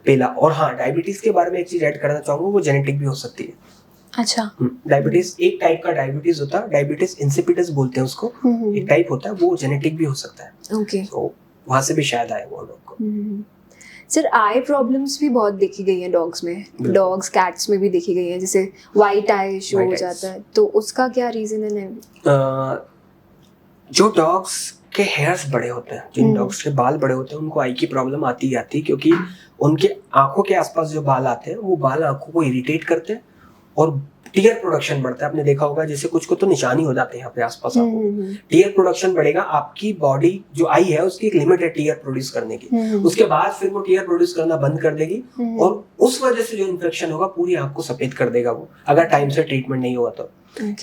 [SPEAKER 2] पहला। और हाँ, डायबिटीज के बारे में एक चीज ऐड करना चाहूंगा, वो जेनेटिक भी हो सकती है।
[SPEAKER 1] अच्छा,
[SPEAKER 2] डायबिटीज एक टाइप का डायबिटीज होता है, डायबिटीज इंसिपिडस बोलते हैं उसको, एक टाइप होता है, वो जेनेटिक भी हो सकता है।
[SPEAKER 1] ओके,
[SPEAKER 2] तो वहां से भी शायद आए वो डॉग को।
[SPEAKER 1] सर आई प्रॉब्लम्स भी बहुत देखी गई हैं डॉग्स में, डॉग्स कैट्स में भी देखी गई है, जैसे वाइट आई शो हो जाता है, तो उसका क्या रीजन है?
[SPEAKER 2] जो डॉग्स के हेयर्स बड़े होते हैं, जिन डॉग्स के बाल बड़े होते हैं, उनको आई की प्रॉब्लम आती ही आती है, क्योंकि उनके आंखों के आसपास जो बाल आते हैं वो बाल आंखों को इरिटेट करते हैं और टीयर प्रोडक्शन बढ़ता है। आपने देखा होगा जैसे कुछ को तो निशानी हो जाते हैं यहाँ पे आसपास, आपको टीयर प्रोडक्शन बढ़ेगा। आपकी बॉडी जो आई है उसकी एक लिमिट है टीयर प्रोड्यूस करने की, उसके बाद फिर वो टीयर प्रोड्यूस करना बंद कर देगी और उस वजह से जो इन्फेक्शन होगा पूरी आंख को सफेद कर देगा वो, अगर टाइम से ट्रीटमेंट नहीं हुआ तो।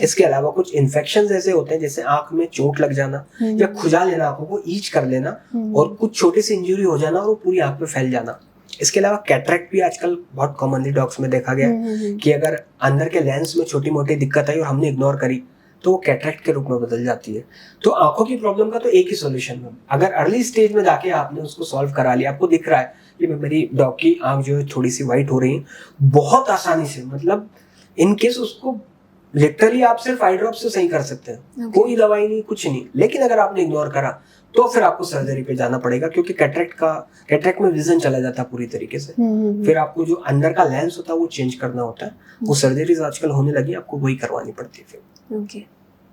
[SPEAKER 2] इसके अलावा कुछ इन्फेक्शन ऐसे होते हैं जैसे आंख में चोट लग जाना या खुजा लेना, आंखों को ईच कर लेना और कुछ छोटी सी इंजरी हो जाना और वो पूरी आंख पे फैल जाना। इसके अलावा कैटरेक्ट भी आजकल बहुत कॉमनली डॉग्स में देखा गया है कि अगर अंदर के लेंस में छोटी मोटी दिक्कत आई और हमने इग्नोर करी तो वो कैटरेक्ट के रूप में बदल जाती है। तो आंखों की प्रॉब्लम का तो एक ही सॉल्यूशन है, अगर अर्ली स्टेज में जाके आपने उसको सॉल्व करा लिया, आपको दिख रहा है कि मेरी डॉग की आंख जो है थोड़ी सी वाइट हो रही है, बहुत आसानी से, मतलब इन केस उसको लिटरली आप सिर्फ आई ड्रॉप से सही कर सकते हैं, कोई दवाई नहीं, कुछ नहीं। लेकिन अगर आपने इग्नोर करा तो फिर आपको सर्जरी पे जाना पड़ेगा, क्योंकि कैटरेक्ट में विजन चला जाता है पूरी तरीके से। फिर आपको जो अंदर का लेंस होता है वो चेंज करना होता है, वो सर्जरीज आजकल होने लगी, आपको वही करवानी पड़ती है फिर।
[SPEAKER 1] ओके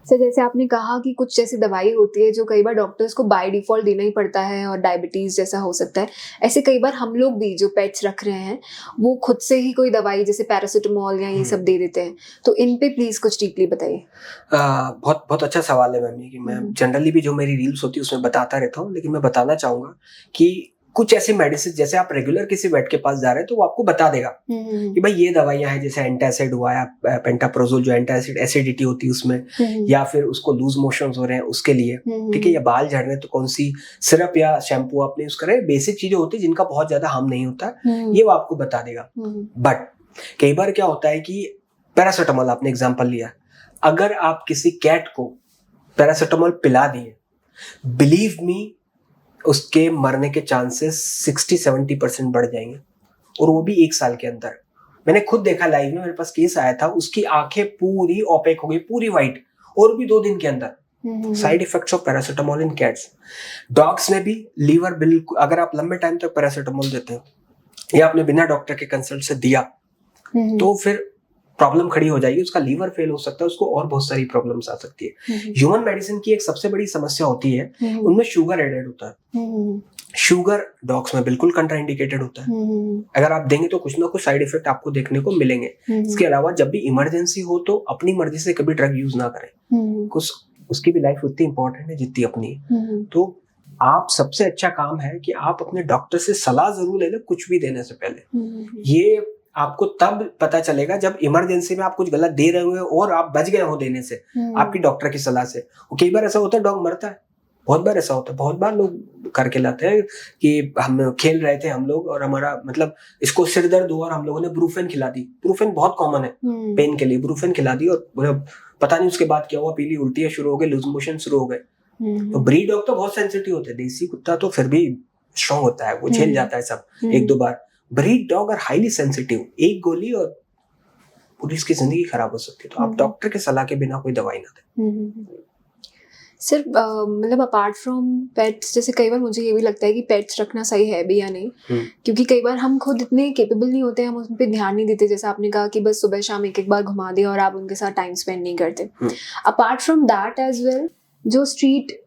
[SPEAKER 1] सर, जैसे आपने कहा कि कुछ ऐसी दवाई होती है जो कई बार डॉक्टर्स को बाय डिफॉल्ट देना ही पड़ता है और डायबिटीज जैसा हो सकता है, ऐसे कई बार हम लोग भी जो पेट्स रख रहे हैं वो खुद से ही कोई दवाई जैसे पैरासिटामोल या ये सब दे देते हैं, तो इन पे प्लीज कुछ डीपली बताइए।
[SPEAKER 2] बहुत बहुत अच्छा सवाल है मैम, कि मैं जनरली भी जो मेरी रील्स होती है उसमें बताता रहता हूँ, लेकिन मैं बताना चाहूंगा कि कुछ ऐसी मेडिसिन, जैसे आप रेगुलर किसी वेट के पास जा रहे हैं तो वो आपको बता देगा कि भाई ये दवाइयां हैं, जैसे एंटासिड हुआ या पेंटाप्रोजोल जो एंटासिड एसिडिटी होती है उसमें, या फिर उसको लूज मोशंस हो रहे हैं उसके लिए, ठीक है, या बाल झड़ रहे हैं तो कौन सी सिरप या शैम्पू आप यूज करें। बेसिक चीजें होती है जिनका बहुत ज्यादा हार्म नहीं होता, ये वो आपको बता देगा। बट कई बार क्या होता है कि पैरासिटामोल आपने एग्जाम्पल लिया, अगर आप किसी कैट को पैरासिटामोल पिला दिए, बिलीव मी उसके मरने के चांसेस 60-70% बढ़ जाएंगे, और वो भी 1 साल के अंदर। मैंने खुद देखा लाइव में, मेरे पास केस आया था, उसकी आंखें पूरी ओपेक हो गई, पूरी वाइट, और भी 2 दिन के अंदर। Side effects of paracetamol in cats. Dogs में भी लीवर बिल्कुल, अगर आप लंबे टाइम तक पैरासिटामोल देते हो या आपने बिना डॉक्टर के कंसल्ट से दिया तो फिर प्रॉब्लम खड़ी हो जाएगी, उसका लीवर फेल हो सकता है, उसको और बहुत सारी प्रॉब्लम्स आ सकती है। ह्यूमन मेडिसिन की एक सबसे बड़ी समस्या होती है, उनमें शुगर एडेड होता है। शुगर डॉग्स में बिल्कुल कंट्राइंडिकेटेड होता है, अगर आप देंगे तो कुछ ना कुछ साइड इफेक्ट आपको देखने को मिलेंगे। इसके अलावा जब भी इमरजेंसी हो तो अपनी मर्जी से कभी ड्रग यूज ना करें, कुछ उसकी भी लाइफ उतनी इंपॉर्टेंट है जितनी अपनी। तो आप सबसे अच्छा काम है कि आप अपने डॉक्टर से सलाह जरूर ले लें कुछ भी देने से पहले। ये आपको तब पता चलेगा जब इमरजेंसी में आप कुछ गलत दे रहे हुए और आप बच गए हो देने से, आपकी डॉक्टर की सलाह से। कई बार ऐसा होता है डॉग मरता है, बहुत बार ऐसा होता है, बहुत बार लोग करके लाते हैं कि हम खेल रहे थे हम लोग और हमारा मतलब इसको सिर दर्द हुआ और हम लोगों ने ब्रूफेन खिला दी। ब्रूफेन बहुत कॉमन है पेन के लिए, ब्रूफेन खिला दी और पता नहीं उसके बाद क्या हुआ, पीली उल्टियां शुरू हो गई, लूज मोशन शुरू हो गए। तो ब्रीड डॉग तो बहुत सेंसिटिव होते हैं, देसी कुत्ता तो फिर भी स्ट्रॉन्ग होता है, वो झेल जाता है सब 1-2 बार। ब्रीड डॉग और हाईली सेंसिटिव, एक गोली और पूरी इसकी जिंदगी खराब हो सकती है। तो आप डॉक्टर के सलाह के बिना कोई दवाई ना दें।
[SPEAKER 1] सिर्फ मतलब अपार्ट फ्रॉम पेट्स, जैसे कई बार मुझे ये भी लगता है कि पेट्स रखना सही है भी या नहीं, क्योंकि कई बार हम खुद इतने केपेबल नहीं होते, हम उन पे ध्यान नहीं देते। जैसा आपने कहा कि बस सुबह शाम एक बार घुमा दिया और आप उनके साथ टाइम स्पेंड नहीं करते। Apart from that as well, जो स्ट्रीट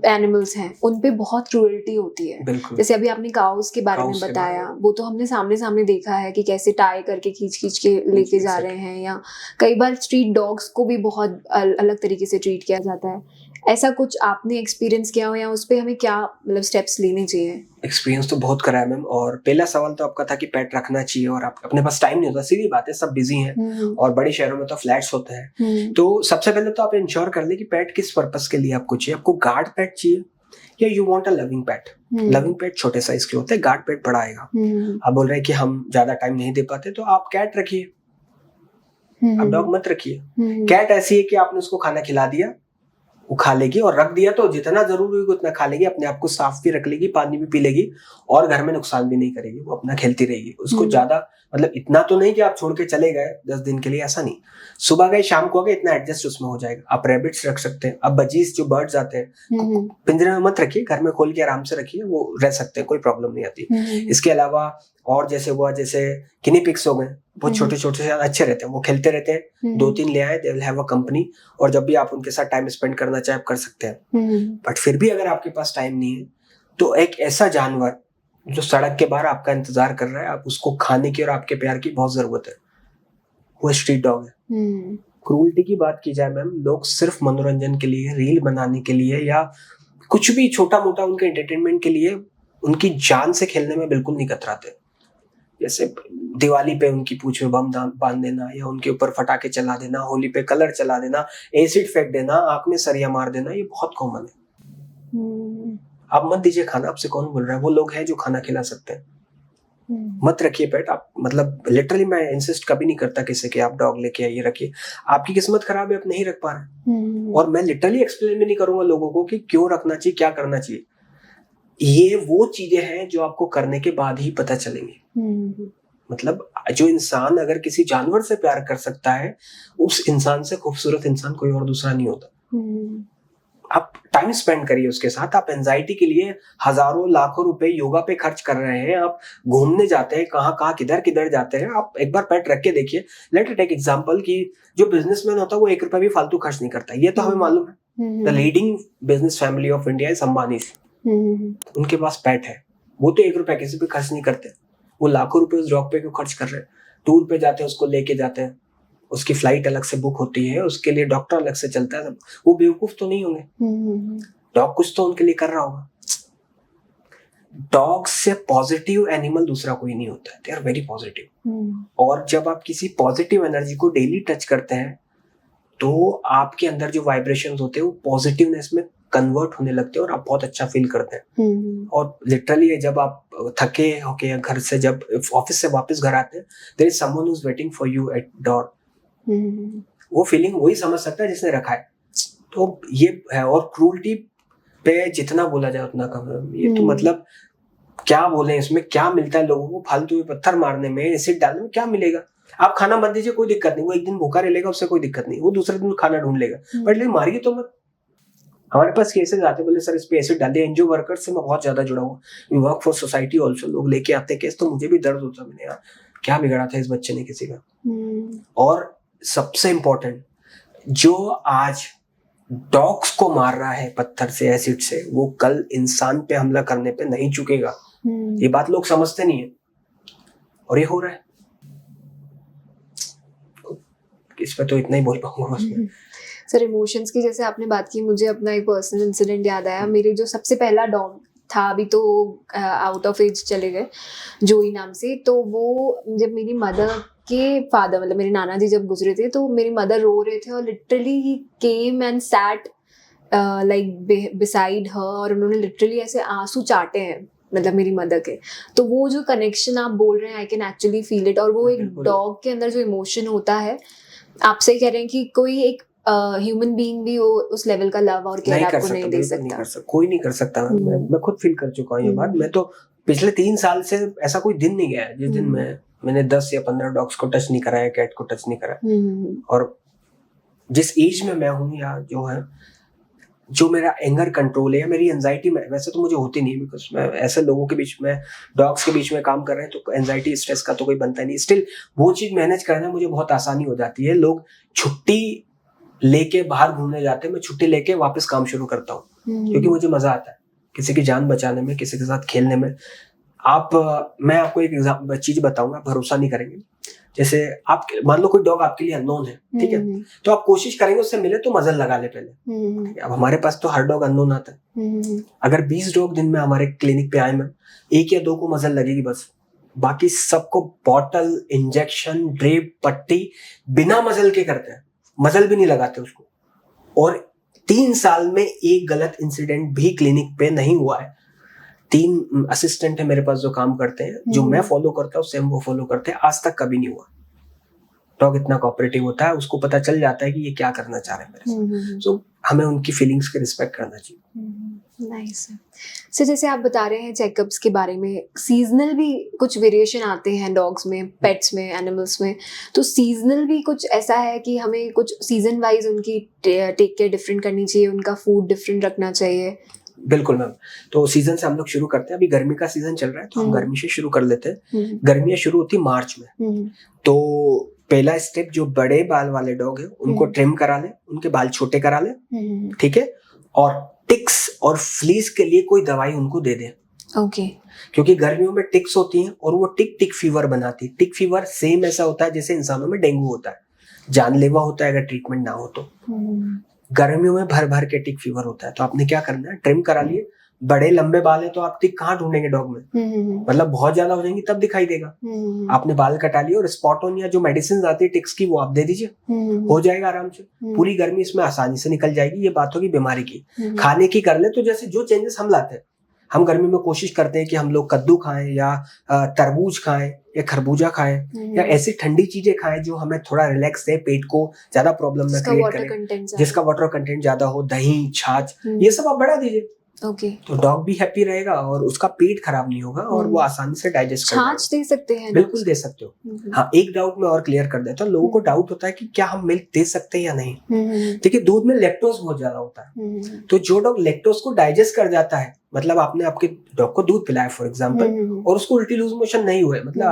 [SPEAKER 1] एनिमल्स हैं उन पे बहुत क्रूएल्टी होती है। जैसे अभी आपने काउस के बारे में बताया, वो तो हमने सामने सामने देखा है कि कैसे टाई करके खींच खींच के लेके जा रहे हैं, या कई बार स्ट्रीट डॉग्स को भी बहुत अलग तरीके से ट्रीट किया जाता है। ऐसा कुछ आपने एक्सपीरियंस किया हो या उस पे हमें क्या मतलब स्टेप्स लेने चाहिए?
[SPEAKER 2] एक्सपीरियंस तो बहुत करा है मैम। और पहला सवाल तो आपका था कि पेट रखना चाहिए और आप अपने पास टाइम नहीं होता, सीधी बात है, सब बिजी हैं और बड़े शहरों में तो फ्लैट्स होते हैं। तो सबसे पहले तो आप इंश्योर कर ले कि पेट किस पर्पस के लिए आपको चाहिए। आपको गार्ड पेट चाहिए या you want a loving pet? Loving pet छोटे साइज के होते हैं, गार्ड पेट बड़ा आएगा। आप बोल रहे हैं कि हम ज्यादा टाइम नहीं दे पाते, तो आप कैट रखिए, आप डॉग मत रखिए। कैट ऐसी है कि आपने उसको खाना खिला दिया, वो खा लेगी, और रख दिया तो जितना जरूरी होगा उतना खा लेगी, अपने आप को साफ भी रख लेगी, पानी भी पी लेगी और घर में नुकसान भी नहीं करेगी, वो अपना खेलती रहेगी। उसको ज्यादा मतलब इतना तो नहीं कि आप छोड़ के चले गए 10 दिन के लिए, ऐसा नहीं। सुबह गए शाम को आ गए, इतना एडजस्ट उसमें हो जाएगा। आप रैबिट्स रख सकते हैं। अब बजीज जो बर्ड्स आते हैं पिंजरे में मत रखिए, घर में खोल के आराम से रखिए, वो रह सकते हैं, कोई प्रॉब्लम नहीं आती। इसके अलावा और जैसे गिनी पिग्स हो गए, बहुत छोटे छोटे से अच्छे रहते हैं, वो खेलते रहते हैं। 2-3 ले आए, they will have a company, और जब भी आप उनके साथ टाइम स्पेंड करना चाहे आप कर सकते हैं। बट फिर भी अगर आपके पास टाइम नहीं है तो एक ऐसा जानवर जो सड़क के बाहर आपका इंतजार कर रहा है, आप उसको खाने की और आपके प्यार की बहुत जरूरत है, वो स्ट्रीट डॉग है। क्रूरटी की बात की जाए मैम, लोग सिर्फ मनोरंजन के लिए, रील बनाने के लिए या कुछ भी छोटा मोटा उनके एंटरटेनमेंट के लिए उनकी जान से खेलने में बिल्कुल नहीं कतराते। जैसे दिवाली पे उनकी पूंछ में बम बांध देना, या उनके ऊपर फटाके चला देना, होली पे कलर चला देना, एसिड फेंक देना, आंख में सरिया मार देना, ये बहुत कॉमन है। आप मत दीजिए खाना, आपसे कौन बोल रहा है? वो लोग हैं जो खाना खिला सकते हैं। मत रखिए पेट। आप मतलब लिटरली मैं इंसिस्ट कभी नहीं करता किसी के आप डॉग लेके आइए, रखिए। आपकी किस्मत खराब है, आप नहीं रख पा रहे, और मैं लिटरली एक्सप्लेन भी नहीं करूंगा लोगों को कि क्यों रखना चाहिए, क्या करना चाहिए। ये वो चीजें हैं जो आपको करने के बाद ही पता चलेंगी। मतलब जो इंसान अगर किसी जानवर से प्यार कर सकता है, उस इंसान से खूबसूरत इंसान कोई और दूसरा नहीं होता। आप टाइम स्पेंड करिए उसके साथ। आप एंजाइटी के लिए हजारों लाखों रुपए योगा पे खर्च कर रहे हैं, आप घूमने जाते हैं, कहाँ कहाँ किधर किधर जाते हैं, आप एक बार पेट रख के देखिए। लेट टेक एग्जांपल कि जो बिजनेसमैन होता है वो 1 रुपया भी फालतू खर्च नहीं करता, ये तो हमें मालूम है। The leading business family of India is Ambani. उनके पास पेट है, वो तो 1 रुपया किसी पे खर्च नहीं करते। वो लाखों रुपए उस डॉग पे क्यों खर्च कर रहे हैं? टूर पे जाते हैं, उसको लेके जाते हैं, उसकी फ्लाइट अलग से बुक होती है, उसके लिए डॉक्टर अलग से चलता है। वो बेवकूफ तो नहीं होंगे? डॉग कुछ तो उनके लिए कर रहा होगा। डॉग से पॉजिटिव एनिमल दूसरा कोई नहीं होता है। They are very positive. और जब आप किसी पॉजिटिव एनर्जी को डेली टच करते हैं तो आपके अंदर जो वाइब्रेशंस होते हैं वो पॉजिटिवनेस में कन्वर्ट होने लगते हैं और आप बहुत अच्छा फील करते हैं। और लिटरली जब आप थके होके घर से, जब ऑफिस से वापस घर आते हैं, there is someone who is waiting for you at door. वो फीलिंग वही समझ सकता है जिसने रखा है। तो ये है। और क्रूरटी पे जितना बोला जाए उतना कम है। ये तो मतलब क्या बोले, इसमें क्या मिलता है लोगों को? फालतू में पत्थर मारने में, एसिड डालने में क्या मिलेगा? आप खाना मत दीजिए, कोई दिक्कत नहीं, वो एक दिन भूखा रह लेगा, उससे कोई दिक्कत नहीं, वो दूसरे दिन खाना ढूंढ लेगा, बट लेकिन मारिए तो मत। हमारे पास केसेस आते, बोले सर इस पे एसिड डाल दिया। एनजीओ वर्कर से मैं बहुत ज्यादा जुड़ा हूँ, we work for society also. लोग लेके आते केस, तो मुझे भी दर्द होता, मैंने यार क्या बिगड़ा था इस बच्चे ने किसी का। और सबसे इम्पोर्टेंट, जो आज डॉग्स को मार रहा है पत्थर से, एसिड से, वो कल इंसान पे हमला करने पे नहीं चुकेगा। ये बात लोग समझते नहीं है और ये हो रहा है। इस पे तो इतना ही बोल पाऊंगा बस मैं।
[SPEAKER 1] सर इमोशंस की जैसे आपने बात की, मुझे अपना एक पर्सनल इंसिडेंट याद आया। मेरे जो सबसे पहला डॉग था, अभी तो आउट ऑफ एज चले गए, जोई नाम से। तो वो जब मेरी मदर के फादर, मतलब मेरे नाना जी जब गुजरे थे, तो मेरी मदर रो रहे थे और literally he came and set like beside her, और उन्होंने लिटरली ऐसे आंसू चाटे हैं मतलब मेरी मदर के। तो वो जो कनेक्शन आप बोल रहे हैं, I can actually feel it. और वो एक डॉग के अंदर जो इमोशन होता है, आपसे कह रहे हैं कि कोई एक ह्यूमन बीइंग भी हो उस लेवल का लव और केयर आपको नहीं दे सकता।
[SPEAKER 2] कोई नहीं कर सकता। मैं खुद फील कर चुका हूँ ये बात। मैं तो पिछले 3 साल से ऐसा कोई दिन नहीं गया जिस दिन मैंने 10 या 15 डॉग्स को टच नहीं कराया, कैट को टच नहीं कराया। और जिस एज में मैं हूँ, या जो है, जो मेरा एंगर कंट्रोल है या मेरी एंजाइटी में, वैसे तो मुझे होती नहीं, बिकॉज मैं ऐसे लोगों के बीच में, डॉग्स के बीच में काम कर रहे हैं, तो एंजाइटी स्ट्रेस का तो कोई बनता नहीं। स्टिल वो चीज मैनेज करना मुझे बहुत आसानी हो जाती है। लोग छुट्टी लेके बाहर घूमने जाते हैं, मैं छुट्टी लेके वापस काम शुरू करता हूँ, क्योंकि मुझे मजा आता है किसी की जान बचाने में, किसी के साथ खेलने में। मैं आपको एक चीज बताऊंगा, आप भरोसा नहीं करेंगे। जैसे आप मान लो कोई डॉग आपके लिए अननोन है, ठीक है, तो आप कोशिश करेंगे उससे मिले तो मजल लगा ले पहले। अब हमारे पास तो हर डॉग अननोन आता है। अगर 20 डॉग दिन में हमारे क्लिनिक पे आए मैम, 1 या 2 को मजल लगेगी बस, बाकी सबको बॉटल, इंजेक्शन, ड्रिप, पट्टी बिना मजल के करते हैं, मजल भी नहीं लगाते उसको। और 3 साल में एक गलत इंसिडेंट भी क्लिनिक पे नहीं हुआ है। 3 असिस्टेंट है मेरे पास जो काम करते हैं, जो मैं फॉलो करता हूँ सेम वो फॉलो करते हैं, आज तक कभी नहीं हुआ। डॉग इतना कोऑपरेटिव होता है, उसको पता चल जाता है कि ये क्या करना चाह रहे हैं मेरे से। सो हमें उनकी फीलिंग्स के रिस्पेक्ट करना चाहिए।
[SPEAKER 1] नाइस। सो जैसे आप बता रहे हैं चेकअप्स के बारे में, सीजनल भी कुछ वेरिएशन आते हैं डॉग्स में, पेट्स में, एनिमल्स में, तो सीजनल भी कुछ ऐसा है कि हमें कुछ सीजन वाइज उनकी टेक केयर डिफरेंट करनी चाहिए, उनका फूड डिफरेंट रखना चाहिए?
[SPEAKER 2] बिल्कुल मैम। तो सीजन से हम लोग शुरू करते हैं। अभी गर्मी का सीजन चल रहा है तो हम गर्मी से शुरू कर लेते हैं। गर्मियाँ शुरू होती मार्च में। तो पहला स्टेप, जो बड़े बाल वाले डॉग है उनको ट्रिम करा ले, उनके बाल छोटे करा ले, ठीक है, और टिक्स और फ्लीज के लिए कोई दवाई उनको दे दे।
[SPEAKER 1] ओके।
[SPEAKER 2] क्योंकि गर्मियों में टिक्स होती हैं और वो टिक फीवर बनाती है। टिक फीवर सेम ऐसा होता है जैसे इंसानों में डेंगू होता है, जानलेवा होता है अगर ट्रीटमेंट ना हो तो। गर्मियों में भर भर के टिक फीवर होता है। तो आपने क्या करना है, ट्रिम करा लिए। बड़े लंबे बाल है तो आप टिक कहाँ ढूंढेंगे डॉग में, मतलब बहुत ज्यादा हो जाएंगी तब दिखाई देगा। आपने बाल कटा लिए और स्पॉट ऑन या जो मेडिसिन आती है टिक्स की वो आप दे दीजिए, हो जाएगा आराम से। पूरी गर्मी इसमें आसानी से निकल जाएगी। ये बात होगी बीमारी की। खाने की कर ले तो जैसे जो चेंजेस हम लाते हैं, हम गर्मी में कोशिश करते हैं कि हम लोग कद्दू खाएं या तरबूज खाएं या खरबूजा खाएं या ऐसी ठंडी चीजें खाएं जो हमें थोड़ा रिलैक्स दे, पेट को ज्यादा प्रॉब्लम ना क्रिएट करे, जिसका वाटर कंटेंट ज्यादा हो। दही, छाछ, ये सब आप बढ़ा दीजिए।
[SPEAKER 1] ओके।
[SPEAKER 2] तो डॉग भी हैप्पी रहेगा और उसका पेट खराब नहीं होगा और वो आसानी से डाइजेस्ट कर
[SPEAKER 1] छाछ दे सकते हैं?
[SPEAKER 2] बिल्कुल दे सकते हो। हाँ, एक डाउट मैं और क्लियर कर देता हूँ। लोगों को डाउट होता है कि क्या हम मिल्क दे सकते हैं या नहीं। देखिए, दूध में लैक्टोज बहुत ज्यादा होता है। तो जो डॉग लैक्टोज को डाइजेस्ट कर जाता है, मतलब आपने आपके डॉग को दूध पिलाया फॉर एग्जाम्पल और उसको उल्टी लूज मोशन नहीं हुए, मतलब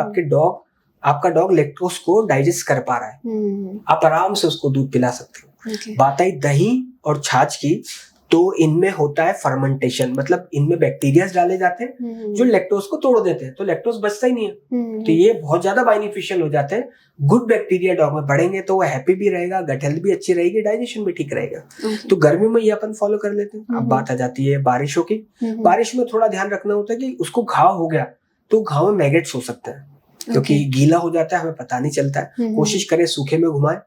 [SPEAKER 2] आपका डॉग लैक्टोज को डाइजेस्ट कर पा रहा है, आप आराम से उसको दूध पिला सकते हो। बात आई दही और छाछ की, तो इनमें होता है फर्मेंटेशन, मतलब इनमें बैक्टीरिया डाले जाते हैं जो लैक्टोज को तोड़ देते हैं, तो लैक्टोज बचता ही नहीं है। तो ये बहुत ज्यादा बेनिफिशियल हो जाते हैं। गुड बैक्टीरिया डॉग में बढ़ेंगे तो वो हैप्पी भी रहेगा, गट हेल्थ भी अच्छी रहेगी, डाइजेशन भी ठीक रहेगा। तो गर्मी में ये अपन फॉलो कर लेते हैं। अब बात आ जाती है बारिशों की। बारिश में थोड़ा ध्यान रखना होता है कि उसको घाव हो गया तो घाव में मैगेट्स हो सकते हैं, क्योंकि गीला हो जाता है, हमें पता नहीं चलता है। कोशिश करें सूखे में घुमाए,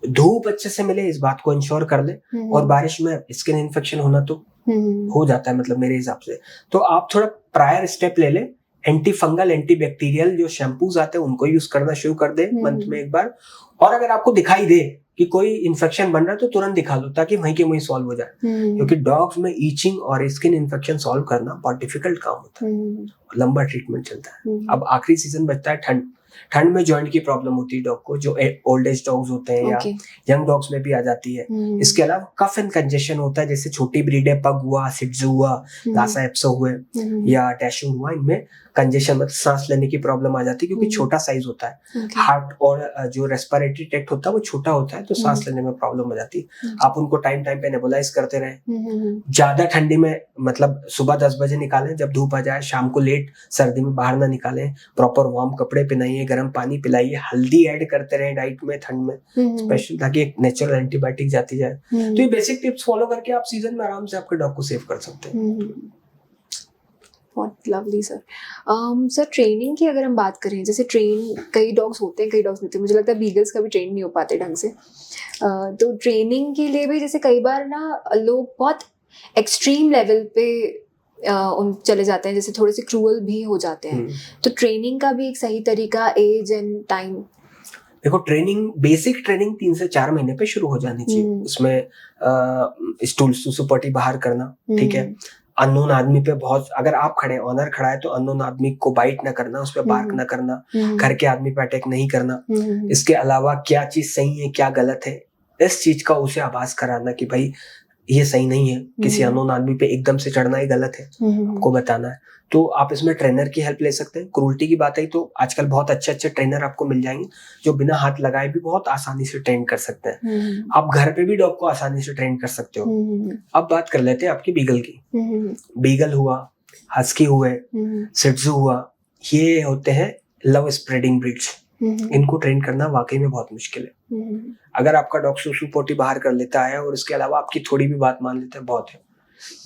[SPEAKER 2] धूप अच्छे से मिले, इस बात को इंश्योर कर ले। और बारिश में स्किन इन्फेक्शन होना तो हो जाता है, मतलब मेरे हिसाब से। तो आप थोड़ा प्रायर स्टेप ले ले, एंटी फंगल, एंटी बैक्टीरियल जो शैम्पूज आते हैं उनको यूज करना शुरू कर दे मंथ में एक बार। और अगर आपको दिखाई दे कि कोई इन्फेक्शन बन रहा है तो तुरंत दिखा लो, ताकि वहीं के वहीं सॉल्व हो जाए। क्योंकि डॉग्स में ईचिंग और स्किन इन्फेक्शन सॉल्व करना बहुत डिफिकल्ट काम होता है, लंबा ट्रीटमेंट चलता है। अब आखिरी सीजन बचता है ठंड में जॉइंट की प्रॉब्लम होती है डॉग को, जो ओल्ड एज डॉग्स होते हैं या यंग डॉग्स में भी आ जाती है। इसके अलावा कफ एंड कंजेशन होता है, जैसे छोटी ब्रीड है, पग हुआ, शिट्जू हुआ, लासा एप्सो हुए या डैशू हुआ, इनमें कंजेशन मतलब सांस लेने की प्रॉब्लम आ जाती है, क्योंकि छोटा साइज होता है। हार्ट और जो रेस्पिरेटरी ट्रैक्ट होता है वो छोटा होता है, तो सांस लेने में प्रॉब्लम हो जाती है। आप उनको टाइम टाइम पे नेबुलाइज करते रहें। ज्यादा ठंडी में मतलब सुबह 10 बजे निकालें जब धूप आ जाए, शाम को लेट सर्दी में बाहर ना निकालें। प्रॉपर वार्म कपड़े पहनाइए, गर्म पानी पिलाइए, हल्दी ऐड करते रहें डाइट में ठंड में स्पेशल, ताकि एक नेचुरल एंटीबायोटिक जाती जाए। तो ये बेसिक टिप्स फॉलो करके आप सीजन में आराम से आपके डॉग को सेव कर सकते हैं।
[SPEAKER 1] बहुत लवली सर। सर ट्रेनिंग की अगर हम बात करें, जैसे कई डॉग्स होते हैं, कई डॉग्स नहीं होते। मुझे लगता है बीगल्स का भी ट्रेन नहीं हो पाते ढंग से। तो ट्रेनिंग के लिए भी जैसे कई बार ना लोग बहुत एक्सट्रीम लेवल पे उन चले जाते हैं, जैसे थोड़े से क्रूअल भी हो जाते हैं। तो ट्रेनिंग का भी एक सही तरीका, एज एंड टाइम?
[SPEAKER 2] देखो, ट्रेनिंग, बेसिक ट्रेनिंग 3 से 4 महीने पे शुरू हो जानी चाहिए। उसमें स्टूल सुसुपटी बाहर करना, ठीक है। अननोन आदमी पे बहुत, अगर आप खड़े, ऑनर खड़ा है तो अननोन आदमी को बाइट ना करना, उस पर बार्क ना करना, घर के आदमी पे अटैक नहीं करना। इसके अलावा क्या चीज सही है क्या गलत है, इस चीज का उसे आभास कराना कि भाई ये सही नहीं है। किसी अननोन आदमी पे एकदम से चढ़ना ही गलत है, आपको बताना है। तो आप इसमें ट्रेनर की हेल्प ले सकते हैं। क्रूल्टी की बात आई तो आजकल बहुत अच्छे अच्छे ट्रेनर आपको मिल जाएंगे जो बिना हाथ लगाए भी बहुत आसानी से ट्रेन कर सकते हैं। आप घर पे भी डॉग को आसानी से ट्रेन कर सकते हो। अब बात कर लेते हैं आपकी बीगल की। बीगल हुआ, हस्की हुए, शिट्जू हुआ, ये होते हैं लव स्प्रेडिंग ब्रीड्स। इनको ट्रेन करना वाकई में बहुत मुश्किल है। अगर आपका डॉग सुसु पोटी बाहर कर लेता है और इसके अलावा आपकी थोड़ी भी बात मान लेता है, बहुत है।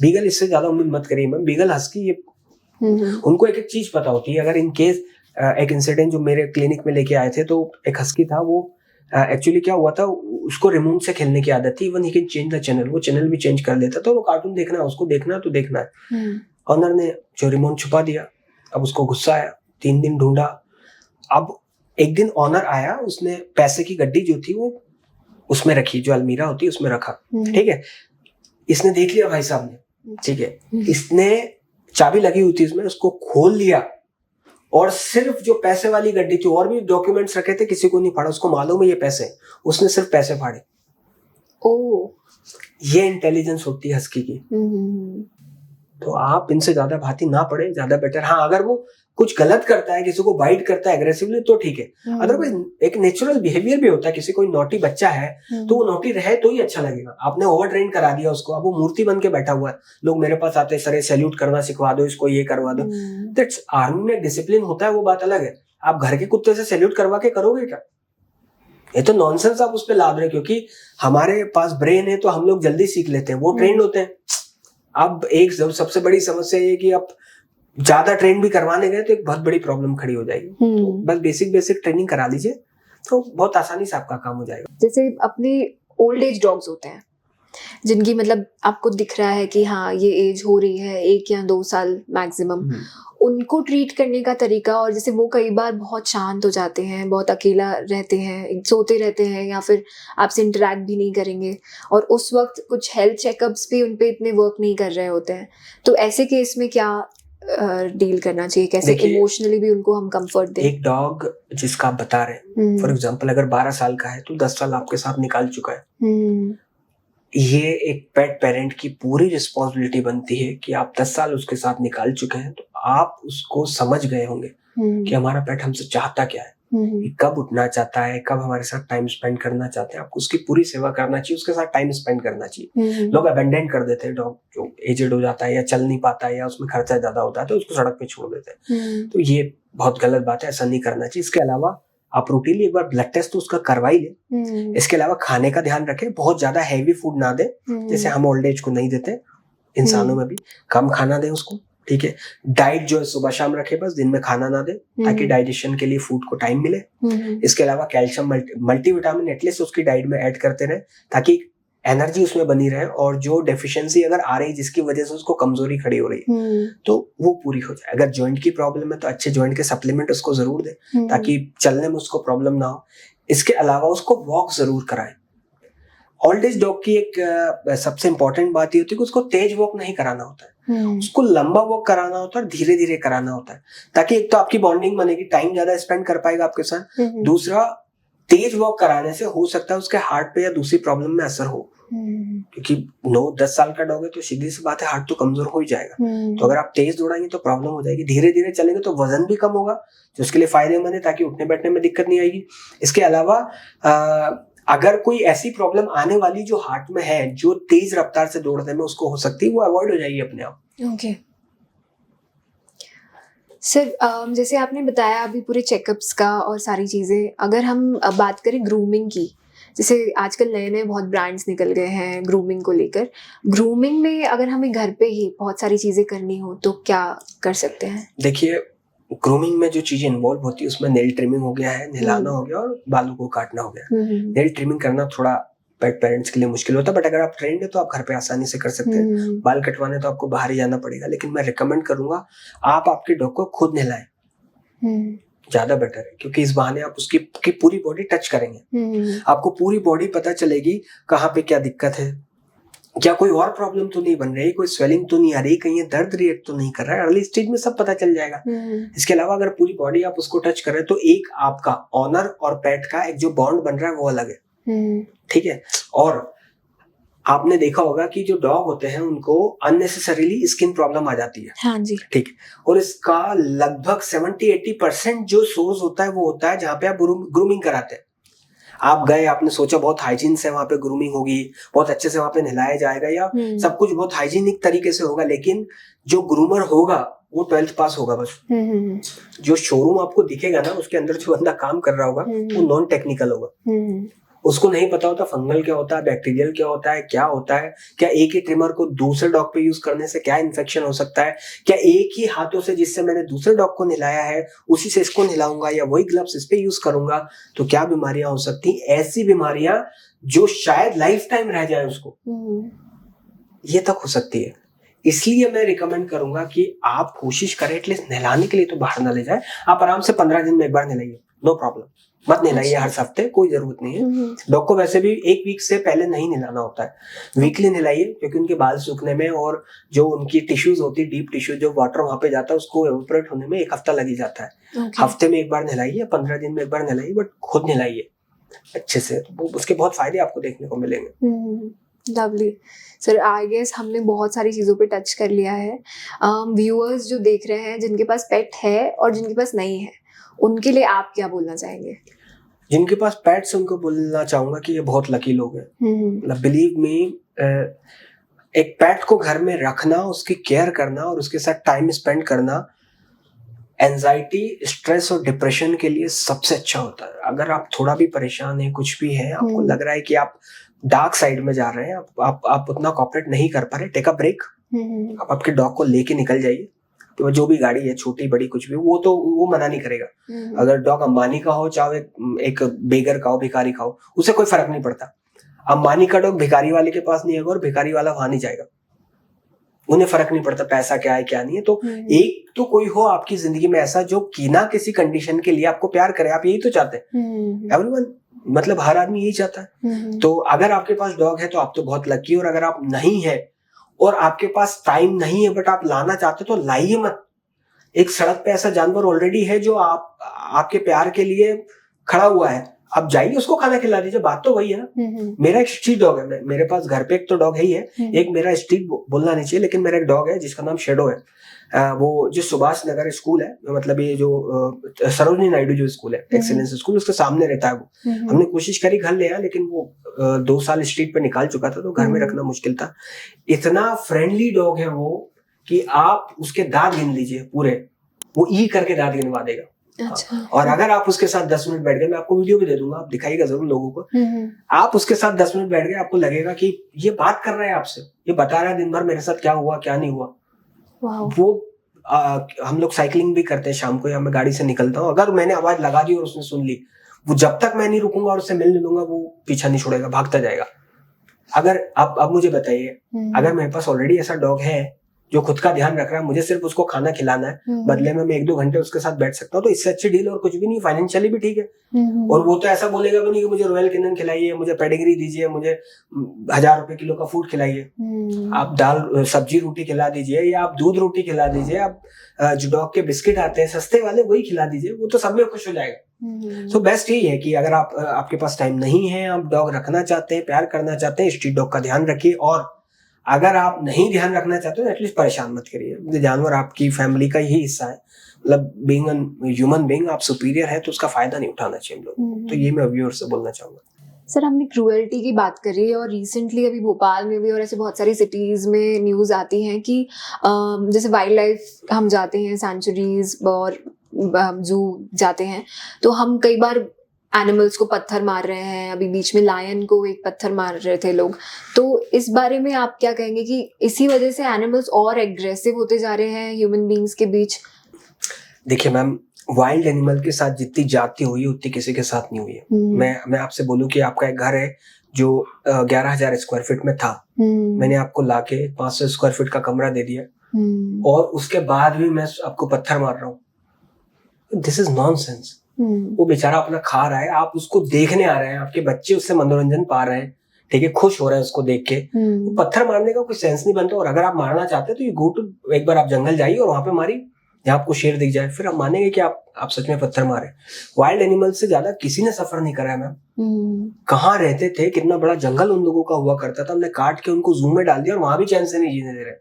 [SPEAKER 2] बीगल इससे ज्यादा उम्मीद मत करिए मैम। बीगल हस्की ये उनको एक एक चीज पता होती है। अगर इन केस एक इंसिडेंट जो मेरे क्लिनिक में लेके आए थे, तो एक हस्की था, वो एक्चुअली क्या हुआ था, उसको रिमोट से खेलने की आदत थी। Even he can change the channel, वो चैनल भी चेंज कर लेता। तो वो कार्टून देखना है, उसको देखना है तो देखना है। ऑनर ने जो रिमोट छुपा दिया, अब उसको गुस्सा आया, 3 दिन ढूंढा। अब एक दिन ऑनर आया, उसने पैसे की गड्डी जो थी वो उसमें रखी, जो अलमीरा होती है उसमें रखा, ठीक है। इसने देख लिया भाई साहब ने, ठीक है। इसने चाबी लगी हुई थी इसमें, उसको खोल लिया और सिर्फ जो पैसे वाली गड्डी थी, और भी डॉक्यूमेंट्स रखे थे, किसी को नहीं फाड़ा, उसको मालूम है ये पैसे, उसने सिर्फ पैसे फाड़े।
[SPEAKER 1] ओह,
[SPEAKER 2] ये इंटेलिजेंस होती है हस्की की। तो आप इनसे ज्यादा भांति ना पड़े, ज्यादा बेटर। हाँ, अगर वो कुछ गलत करता है, किसी को बाइट करता है एग्रेसिवली, तो ठीक है। अदरवाइज एक नेचुरल बिहेवियर भी होता है। किसी कोई नॉटी बच्चा है तो वो नॉटी रहे तो ही अच्छा लगेगा। आपने ओवर ट्रेन करा दिया उसको, अब वो मूर्ति बन के बैठा हुआ है। लोग मेरे पास आते हैं, सर सैल्यूट करना सिखवा दो, इसको ये करवा दो। दैट्स आर्मी में डिसिप्लिन होता है, वो बात अलग है। आप घर के कुत्ते से सैल्यूट करवा के करोगे क्या? ये तो नॉनसेंस आप उस पर लाद रहे, क्योंकि हमारे पास ब्रेन है तो हम लोग जल्दी सीख लेते हैं, वो ट्रेंड होते हैं। अब एक सबसे बड़ी समस्या ये कि आप ज्यादा ट्रेन भी करवाने गए तो एक बहुत बड़ी प्रॉब्लम खड़ी हो जाएगी। तो बस बेसिक ट्रेनिंग करा लीजिए तो बहुत आसानी से आपका काम हो जाएगा।
[SPEAKER 1] जैसे अपने ओल्ड एज डॉग्स होते हैं जिनकी मतलब आपको दिख रहा है कि हाँ ये एज हो रही है 1 या 2 साल मैक्सिमम, उनको ट्रीट करने का तरीका, और जैसे वो कई बार बहुत शांत हो जाते हैं, बहुत अकेला रहते हैं, सोते रहते हैं या फिर आपसे इंटरेक्ट भी नहीं करेंगे, और उस वक्त कुछ हेल्थ चेकअप्स भी उन पे इतने वर्क नहीं कर रहे होते हैं, तो ऐसे केस में क्या डील करना चाहिए? कैसे इमोशनली भी उनको हम कंफर्ट दें?
[SPEAKER 2] एक डॉग जिसका आप बता रहे हैं, फॉर एग्जांपल अगर 12 साल का है तो 10 साल आपके साथ निकाल चुका है। ये एक पेट पेरेंट की पूरी रिस्पॉन्सिबिलिटी बनती है कि आप 10 साल उसके साथ निकाल चुके हैं, तो आप उसको समझ गए होंगे कि हमारा पेट हमसे चाहता क्या है, कब उठना चाहता है, कब हमारे साथ टाइम स्पेंड करना चाहते हैं। आपको उसकी पूरी सेवा करना चाहिए, उसके साथ टाइम स्पेंड करना चाहिए। लोग अबेंडन कर देते हैं डॉग, जो एजेड हो जाता है या चल नहीं पाता है या उसमें खर्चा ज्यादा होता है तो उसको सड़क पे छोड़ देते हैं। तो ये बहुत गलत बात है, ऐसा नहीं करना चाहिए। इसके अलावा आप रूटीनली एक बार ब्लड टेस्ट तो उसका करवा ही ले। इसके अलावा खाने का ध्यान रखें, बहुत ज्यादा हैवी फूड ना दे, जैसे हम ओल्ड एज को नहीं देते, इंसानों में भी कम खाना दें उसको, ठीक है। डाइट जो है सुबह शाम रखे, बस दिन में खाना ना दे, ताकि डाइजेशन के लिए फूड को टाइम मिले। इसके अलावा कैल्शियम मल्टीविटामिन एटलीस्ट उसकी डाइट में ऐड करते रहे, ताकि एनर्जी उसमें बनी रहे, और जो डेफिशिएंसी अगर आ रही जिसकी वजह से उसको कमजोरी खड़ी हो रही है तो वो पूरी हो जाए। अगर जॉइंट की प्रॉब्लम है तो अच्छे जॉइंट के सप्लीमेंट उसको जरूर दे, ताकि चलने में उसको प्रॉब्लम ना हो। इसके अलावा उसको वॉक जरूर कराएं। ओल्ड एज डॉग की एक सबसे इंपॉर्टेंट बात ये होती है कि उसको तेज वॉक नहीं कराना होता है, उसको लंबा वॉक कराना होता है, धीरे धीरे कराना होता है, ताकि एक तो आपकी बॉन्डिंग बनेगी, टाइम ज्यादा स्पेंड कर पाएगा आपके साथ। दूसरा, तेज वॉक कराने से हो सकता है उसके हार्ट पे या दूसरी प्रॉब्लम में असर हो, क्योंकि 9-10 साल का डॉग है तो सीधी सी बात है हार्ट तो कमजोर हो ही जाएगा। तो अगर आप तेज दौड़ाएंगे तो प्रॉब्लम हो जाएगी। धीरे धीरे चलेंगे तो वजन भी कम होगा, जो उसके लिए फायदेमंद है, ताकि उठने बैठने में दिक्कत नहीं आएगी। इसके अलावा अगर कोई ऐसी प्रॉब्लम आने वाली जो हार्ट में है, जो तेज रफ्तार से दौड़ने में उसको हो सकती है, वो अवॉइड हो जाएगी अपने आप।
[SPEAKER 1] ओके सर, जैसे आपने बताया अभी पूरे चेकअप्स का और सारी चीज़ें, अगर हम बात करें ग्रूमिंग की, जैसे आजकल नए नए बहुत ब्रांड्स निकल गए हैं ग्रूमिंग को लेकर, ग्रूमिंग में अगर हमें घर पे ही बहुत सारी चीज़ें करनी हो तो क्या कर सकते हैं?
[SPEAKER 2] देखिए, ग्रूमिंग में जो चीजें इन्वॉल्व होती है उसमें नेल ट्रिमिंग हो गया है, नहलाना हो गया और बालों को काटना हो गया। नेल ट्रिमिंग करना थोड़ा पेट पेरेंट्स के लिए मुश्किल होता है, बट अगर आप ट्रेंड है तो आप घर पे आसानी से कर सकते हैं। बाल कटवाने तो आपको बाहर ही जाना पड़ेगा, लेकिन मैं रिकमेंड करूंगा आप आपके डॉग को खुद नहलाएं, ज्यादा बेटर है, क्योंकि इस बहाने आप उसकी पूरी बॉडी टच करेंगे, आपको पूरी बॉडी पता चलेगी कहाँ पे क्या दिक्कत है, क्या कोई और प्रॉब्लम तो नहीं बन रही, कोई स्वेलिंग तो नहीं आ रही, कहीं दर्द रिएक्ट तो नहीं कर रहा है। अर्ली स्टेज में सब पता चल जाएगा। इसके अलावा अगर पूरी बॉडी आप उसको टच कर रहे हैं तो एक आपका ऑनर और पेट का एक जो बॉन्ड बन रहा है वो अलग है, ठीक है। और आपने देखा होगा कि जो डॉग होते हैं उनको अननेसेसरीली स्किन प्रॉब्लम आ जाती है।
[SPEAKER 1] हाँ जी,
[SPEAKER 2] ठीक है। और इसका लगभग 70-80% जो सोर्स होता है वो होता है जहाँ पे आप ग्रूमिंग कराते हैं। आप गए, आपने सोचा बहुत हाइजीन से वहां पे ग्रूमिंग होगी, बहुत अच्छे से वहां पे नहलाया जाएगा या सब कुछ बहुत हाइजीनिक तरीके से होगा, लेकिन जो ग्रूमर होगा वो 12th पास होगा बस। जो शोरूम आपको दिखेगा ना, उसके अंदर जो बंदा काम कर रहा होगा वो नॉन टेक्निकल होगा। उसको नहीं पता होता फंगल क्या होता है, बैक्टीरियल क्या होता है, क्या होता है, क्या एक ही ट्रिमर को दूसरे डॉग पे यूज करने से क्या इन्फेक्शन हो सकता है, क्या एक ही हाथों से जिससे मैंने दूसरे डॉग को नहलाया है उसी से इसको नहलाऊंगा या वही ग्लव्स इस पे यूज करूंगा तो क्या बीमारियां हो सकती, ऐसी बीमारियां जो शायद लाइफ टाइम रह जाए उसको, ये तक हो सकती है। इसलिए मैं रिकमेंड करूंगा कि आप कोशिश करें एटलीस्ट नहलाने के लिए तो बाहर ना ले जाए, आप आराम से 15 दिन में एक बार नहलाइए, नो प्रॉब्लम। मत नहलाइए हर हफ्ते, कोई जरूरत नहीं है। डॉग को वैसे भी 1 वीक से पहले नहीं नहलाना होता है, वीकली नहलाइए, क्योंकि उनके बाल सूखने में और जो उनकी टिश्यूज होती है, डीप टिश्यू, जो वाटर वहां पे जाता है उसको एवोपरेट होने में 1 हफ्ता लग ही जाता है। हफ्ते में एक बार नहलाइए, 15 दिन में एक बार नहलाइए, बट खुद नहलाइए अच्छे से, तो उसके बहुत फायदे आपको देखने को मिलेंगे।
[SPEAKER 1] लवली सर, आई गेस हमने बहुत सारी चीज़ों पे टच कर लिया है। व्यूअर्स जो देख रहे हैं जिनके पास पेट है और जिनके पास नहीं है, उनके लिए आप क्या बोलना चाहेंगे?
[SPEAKER 2] जिनके पास पेट्स उनको बोलना चाहूंगा कि ये बहुत लकी लोग हैं। मतलब बिलीव मी, एक पेट को घर में रखना, उसकी केयर करना और उसके साथ टाइम स्पेंड करना एंजाइटी, स्ट्रेस और डिप्रेशन के लिए सबसे अच्छा होता है। अगर आप थोड़ा भी परेशान हैं, कुछ भी है, आपको लग रहा है कि आप डार्क साइड में जा रहे हैं, आप उतना कॉपरेट नहीं कर पा रहे, टेक अ ब्रेक। आप आपके डॉग को लेके निकल जाइए, तो जो भी गाड़ी है, छोटी बड़ी कुछ भी, वो तो वो मना नहीं करेगा। अगर डॉग अंबानी का हो, चाहे एक बेगर का हो, भिखारी का हो, उसे कोई फर्क नहीं पड़ता। अंबानी का डॉग भिखारी वाले के पास नहीं आएगा और भिखारी वाला वहां नहीं जाएगा, उन्हें फर्क नहीं पड़ता पैसा क्या है क्या नहीं है। तो एक तो कोई हो आपकी जिंदगी में ऐसा जो कि ना किसी कंडीशन के लिए आपको प्यार करे, आप यही तो चाहते हैं। एवरीवन, मतलब हर आदमी यही चाहता है। तो अगर आपके पास डॉग है तो आप तो बहुत लकी, और अगर आप नहीं है और आपके पास टाइम नहीं है बट आप लाना चाहते तो लाइए मत। एक सड़क पे ऐसा जानवर ऑलरेडी है जो आपके प्यार के लिए खड़ा हुआ है, आप जाइए उसको खाना खिला दीजिए, बात तो वही है ना। मेरा एक स्ट्रीट डॉग है, मेरे पास घर पे एक तो डॉग है ही है, एक मेरा स्ट्रीट बोलना नहीं चाहिए, लेकिन मेरा एक डॉग है जिसका नाम शेडो है। वो जो सुभाष नगर स्कूल है, मतलब ये जो सरोजनी नायडू जो स्कूल है, एक्सीलेंस स्कूल, उसके सामने रहता है वो। हमने कोशिश करी घर ले आया, लेकिन वो 2 साल स्ट्रीट पे निकाल चुका था, तो घर में रखना मुश्किल था। इतना फ्रेंडली डॉग है वो कि आप उसके दांत गिन लीजिए पूरे, वो ई करके दांत गिनवा देगा। अच्छा। और अगर आप उसके साथ 10 मिनट बैठ गए, मैं आपको वीडियो भी दे दूंगा, आप दिखाइएगा जरूर लोगों को। आप उसके साथ 10 मिनट बैठ गए, आपको लगेगा कि ये बात कर रहा है आपसे, ये बता रहा है दिन भर मेरे साथ क्या हुआ क्या नहीं हुआ। वो हम लोग साइकिलिंग भी करते हैं शाम को, या मैं गाड़ी से निकलता हूँ, अगर मैंने आवाज लगा दी और उसने सुन ली, वो जब तक मैं नहीं रुकूंगा और उससे मिल लूंगा, वो पीछा नहीं छोड़ेगा, भागता जाएगा। अगर अब मुझे बताइए, अगर मेरे पास ऑलरेडी ऐसा डॉग है जो खुद का ध्यान रख रहा है, मुझे सिर्फ उसको खाना खिलाना है, बदले में मैं 1-2 घंटे उसके साथ बैठ सकता हूँ, तो इससे अच्छी डील और कुछ भी नहीं, फाइनेंशियली भी ठीक है। और वो तो ऐसा बोलेगा भी नहीं कि मुझे रॉयल कैनिन खिलाइए, मुझे पेडिग्री दीजिए, मुझे 1000 रुपए किलो का फूड खिलाइए। आप दाल सब्जी रोटी खिला दीजिए, या आप दूध रोटी खिला दीजिए, आप जो डॉग के बिस्किट आते हैं सस्ते वाले वही खिला दीजिए, वो तो सब में खुश हो जाएगा। तो बेस्ट यही है कि अगर आपके पास टाइम नहीं है, आप डॉग रखना चाहते हैं, प्यार करना चाहते हैं, स्ट्रीट डॉग का ध्यान रखिए। और अगर आप नहीं ध्यान रखना चाहते तो एटलीस्ट परेशान मत करिए, जानवर आपकी फैमिली का ही हिस्सा है। मतलब बीइंग ह्यूमन बीइंग, आप सुपीरियर है तो उसका फायदा नहीं उठाना चाहिए हम लोग। तो ये मैं व्यूअर्स से बोलना चाहूंगा।
[SPEAKER 1] सर, हमने क्रूएल्टी की बात करी और रिसेंटली अभी भोपाल में भी और ऐसे बहुत सारी सिटीज़ में न्यूज़ आती हैं कि जैसे वाइल्ड लाइफ हम जाते हैं, सेंचुरीज और जू जाते हैं, तो हम कई बार एनिमल्स को पत्थर मार रहे हैं। अभी बीच में लायन को एक पत्थर मार रहे थे लोग, तो इस बारे में आप क्या कहेंगे कि इसी वजह से एनिमल्स और एग्रेसिव होते जा रहे हैं ह्यूमन बीइंग्स के बीच?
[SPEAKER 2] देखिए मैम, वाइल्ड एनिमल के साथ जितनी जाती हुई उतनी किसी के साथ नहीं हुई है। मैं आपसे बोलूं कि आपका एक घर है जो 11,000 स्क्वायर फीट में था, मैंने आपको लाके 500 स्क्वायर फीट का कमरा दे दिया, और उसके बाद भी मैं आपको पत्थर मार रहा हूँ। This is nonsense. वो बेचारा अपना खा रहा है, आप उसको देखने आ रहे हैं, आपके बच्चे उससे मनोरंजन पा रहे हैं, ठीक है, खुश हो रहे हैं उसको देख के। वो पत्थर मारने का कोई सेंस नहीं बनता। और अगर आप मारना चाहते हैं तो ये गो टू, एक बार आप जंगल जाइए और वहां पे मारिए जहाँ आपको शेर दिख जाए, फिर आप मानेंगे कि आप सच में पत्थर मारे। वाइल्ड एनिमल से ज्यादा किसी ने सफर नहीं करा है मैम। कहाँ रहते थे, कितना बड़ा जंगल उन लोगों का हुआ करता था, हमने काट के उनको जू में डाल दिया और वहां भी चैन से नहीं जीने दे रहे।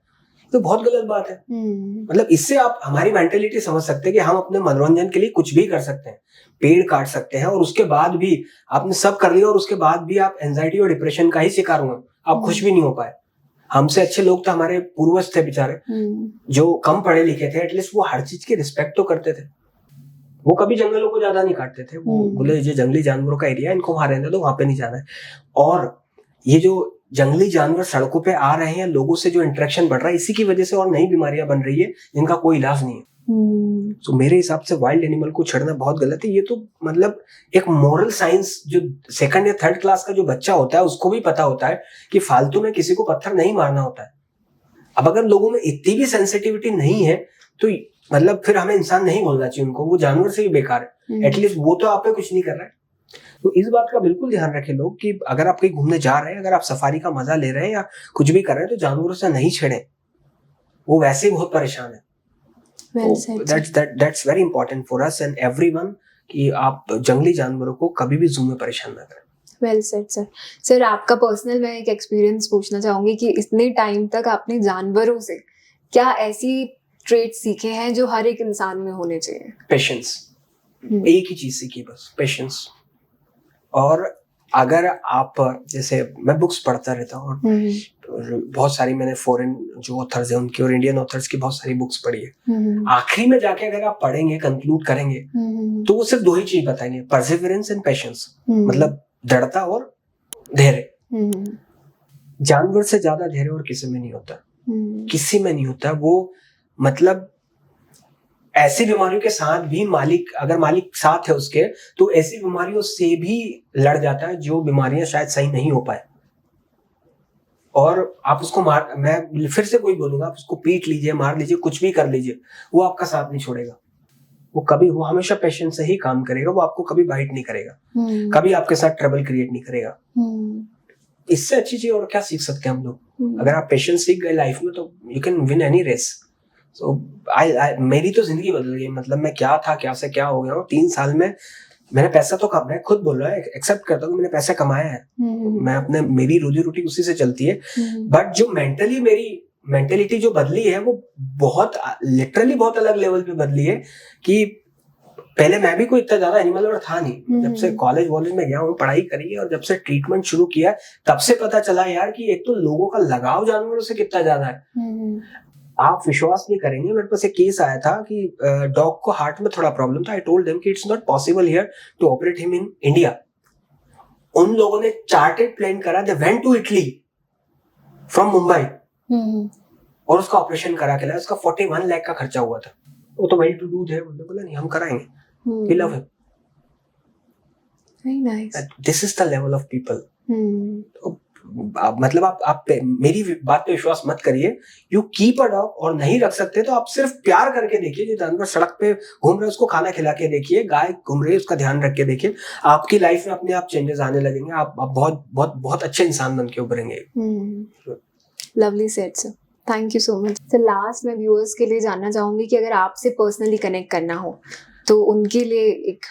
[SPEAKER 2] तो बहुत गलत बात है। मतलब इससे आप हमारी मेंटेलिटी समझ सकते हैं कि हम अपने मनोरंजन के लिए कुछ भी कर सकते हैं, पेड़ काट सकते हैं, और उसके बाद भी आपने सब कर लिया और उसके बाद भी आप एंजाइटी और डिप्रेशन का ही शिकार हुए, आप खुश भी नहीं हो पाए। हमसे अच्छे लोग तो हमारे पूर्वज थे बेचारे, जो कम पढ़े लिखे थे, एटलीस्ट वो हर चीज की रिस्पेक्ट तो करते थे। वो कभी जंगलों को ज्यादा नहीं काटते थे, वो बोले ये जंगली जानवरों का एरिया है, इनको वहां रहने दो, वहां पे नहीं जाना है। और ये जो जंगली जानवर सड़कों पे आ रहे हैं, लोगों से जो इंटरेक्शन बढ़ रहा है, इसी की वजह से और नई बीमारियां बन रही है जिनका कोई इलाज नहीं है। तो मेरे हिसाब से वाइल्ड एनिमल को छेड़ना बहुत गलत है। ये तो मतलब एक मोरल साइंस, जो सेकंड या थर्ड क्लास का जो बच्चा होता है उसको भी पता होता है कि फालतू में किसी को पत्थर नहीं मारना होता है। अब अगर लोगों में इतनी भी सेंसिटिविटी नहीं है तो मतलब फिर हमें इंसान नहीं बोलना चाहिए उनको, वो जानवर से भी बेकार है। एटलीस्ट वो तो आप पे कुछ नहीं कर रहा है। तो इस बात का बिल्कुल ध्यान रखें लोग कि अगर आप कहीं घूमने जा रहे हैं, अगर आप सफारी का मजा ले रहे हैं या कुछ भी कर रहे हैं, तो जानवरों से नहीं छेड़ें, वो वैसे ही बहुत परेशान है। That's very important for us and everyone कि आप जंगली जानवरों को कभी भी जू में परेशान ना करें।
[SPEAKER 1] Well said sir. सर आपका पर्सनल मैं एक एक्सपीरियंस पूछना चाहूंगी कि इतने टाइम तक आपने जानवरों से क्या ऐसी ट्रेट सीखे हैं जो हर एक इंसान में होने चाहिए?
[SPEAKER 2] पेशेंस, एक ही चीज सीखी बस, पेशेंस। और अगर आप, जैसे मैं बुक्स पढ़ता रहता हूँ और बहुत सारी मैंने फॉरेन जो ऑथर्स हैं उनकी और इंडियन ऑथर्स की बहुत सारी बुक्स पढ़ी है। आखिरी में जाके अगर आप पढ़ेंगे, कंक्लूड करेंगे, तो वो सिर्फ दो ही चीज बताएंगे, परसिवरेंस एंड पेशेंस, मतलब दृढ़ता और धैर्य। जानवर से ज्यादा धैर्य और किसी में नहीं होता, किसी में नहीं होता। वो मतलब ऐसी बीमारियों के साथ भी अगर मालिक साथ है उसके, तो ऐसी बीमारियों से भी लड़ जाता है जो बीमारियां शायद सही नहीं हो पाए। और आप उसको मैं फिर से कोई बोलूंगा, आप उसको पीट लीजिए, मार लीजिए, कुछ भी कर लीजिए, वो आपका साथ नहीं छोड़ेगा। वो हमेशा पेशेंस से ही काम करेगा, वो आपको कभी बाइट नहीं करेगा, कभी आपके साथ ट्रबल क्रिएट नहीं करेगा। इससे अच्छी चीज और क्या सीख सकते हैं हम लोग? अगर आप पेशेंस सीख गए लाइफ में, तो you can win any race. मेरी तो जिंदगी बदल गई। मतलब मैं क्या था, क्या से क्या हो गया हूँ 3 साल में। मैंने पैसा तो मैं खुद बोल रहा है, एक्सेप्ट करता हूँ, मैंने पैसा कमाया है, मैं मेरी रोजी रोटी उसी से चलती है। बट जो मेंटली मेरी मेंटेलिटी जो बदली है, वो बहुत लिटरली बहुत अलग लेवल पे बदली है। कि पहले मैं भी कोई इतना ज्यादा एनिमल लवर था नहीं। जब से कॉलेज में गया हूँ, पढ़ाई करी है, और जब से ट्रीटमेंट शुरू किया, तब से पता चला यार कि एक तो लोगों का लगाव जानवरों से कितना ज्यादा है। आप विश्वास नहीं करेंगे, मेरे पास एक केस आया था कि डॉग को हार्ट में थोड़ा प्रॉब्लम था। आई टोल्ड देम कि it's not possible here to operate him in India. उन लोगों ने चार्टेड प्लेन करा, they went to Italy from Mumbai, और उसका ऑपरेशन करा के लाया। उसका 41 लाख का खर्चा हुआ था। वो तो वेल टू डू थे, उन्होंने बोला नहीं हम कराएंगे, we love him.
[SPEAKER 1] Very nice.
[SPEAKER 2] This is the level of people. मतलब आप मेरी बात पे विश्वास मत करिए। यू कीप अ डॉग, और नहीं रख सकते तो आप सिर्फ प्यार करके देखिए। जो जानवर सड़क पे घूम रहे हैं उसको खाना खिला के देखिए, गाय घूम रही है उसका ध्यान रख के देखिए। आपकी लाइफ में अपने आप चेंजेस आने लगेंगे। आप बहुत बहुत बहुत अच्छे इंसान बन के उभरेंगे।
[SPEAKER 1] Lovely said sir, thank you so much. तो लास्ट में व्यूअर्स के लिए जानना चाहूंगी कि अगर आपसे पर्सनली कनेक्ट करना हो तो उनके लिए एक,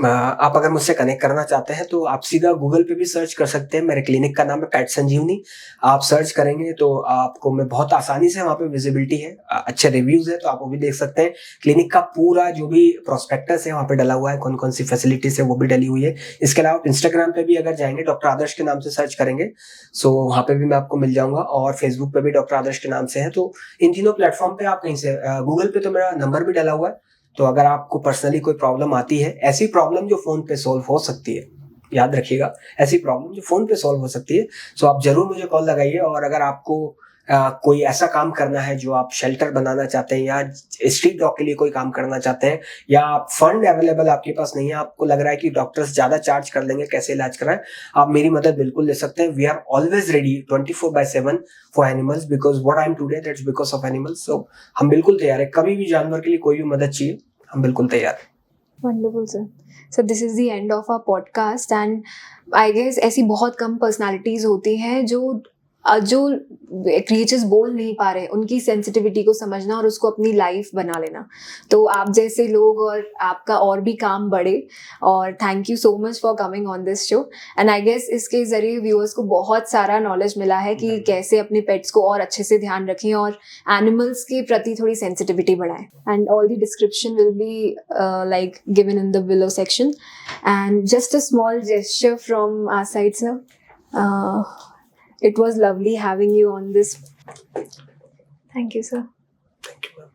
[SPEAKER 2] आप अगर मुझसे कनेक्ट करना चाहते हैं तो आप सीधा गूगल पे भी सर्च कर सकते हैं। मेरे क्लिनिक का नाम है पेट संजीवनी। आप सर्च करेंगे तो आपको मैं बहुत आसानी से, वहाँ पे विजिबिलिटी है, अच्छे रिव्यूज है, तो आप वो भी देख सकते हैं। क्लिनिक का पूरा जो भी प्रोस्पेक्टस है वहाँ पे डला हुआ है, कौन कौन सी फैसिलिटीज है वो भी डली हुई है। इसके अलावा आप इंस्टाग्राम पे भी अगर जाएंगे, डॉक्टर आदर्श के नाम से सर्च करेंगे, सो वहाँ पे भी मैं आपको मिल जाऊंगा। और फेसबुक पे भी डॉक्टर आदर्श के नाम से है। तो इन तीनों प्लेटफॉर्म पे आप कहीं से, गूगल पे तो मेरा नंबर भी डला हुआ है। तो अगर आपको पर्सनली कोई प्रॉब्लम आती है, ऐसी प्रॉब्लम जो फोन पे सॉल्व हो सकती है, याद रखिएगा, ऐसी प्रॉब्लम जो फोन पे सॉल्व हो सकती है, तो आप जरूर मुझे कॉल लगाइए। और अगर आपको कोई ऐसा काम करना है जो आप शेल्टर बनाना चाहते हैं, या स्ट्रीट डॉग के लिए कोई काम करना चाहते हैं, या फंड अवेलेबल आपके पास नहीं है, आपको लग रहा है कि डॉक्टर्स ज्यादा चार्ज कर लेंगे, कैसे इलाज कराएं, आप मेरी मदद बिल्कुल ले सकते हैं। We are always ready 24/7 for animals, because what I am today that's because of animals. So हम बिल्कुल तैयार है, कभी भी जानवर के लिए कोई भी मदद चाहिए, हम बिल्कुल तैयार हैं।
[SPEAKER 1] Wonderful sir. So this is the end of our podcast and I guess ऐसी बहुत कम पर्सनालिटीज होती हैं जो जो क्रिएचर्स बोल नहीं पा रहे उनकी सेंसिटिविटी को समझना और उसको अपनी लाइफ बना लेना। तो आप जैसे लोग और आपका और भी काम बढ़े, और thank you so much for coming on this show. And I guess इसके ज़रिए व्यूअर्स को बहुत सारा नॉलेज मिला है कि कैसे अपने पेट्स को और अच्छे से ध्यान रखें और एनिमल्स के प्रति थोड़ी सेंसिटिविटी बढ़ाएं। And all the description will be like given in the below section. And just a small gesture from our side, sir. It was lovely having you on this. Thank you, sir.
[SPEAKER 2] Thank you, ma'am.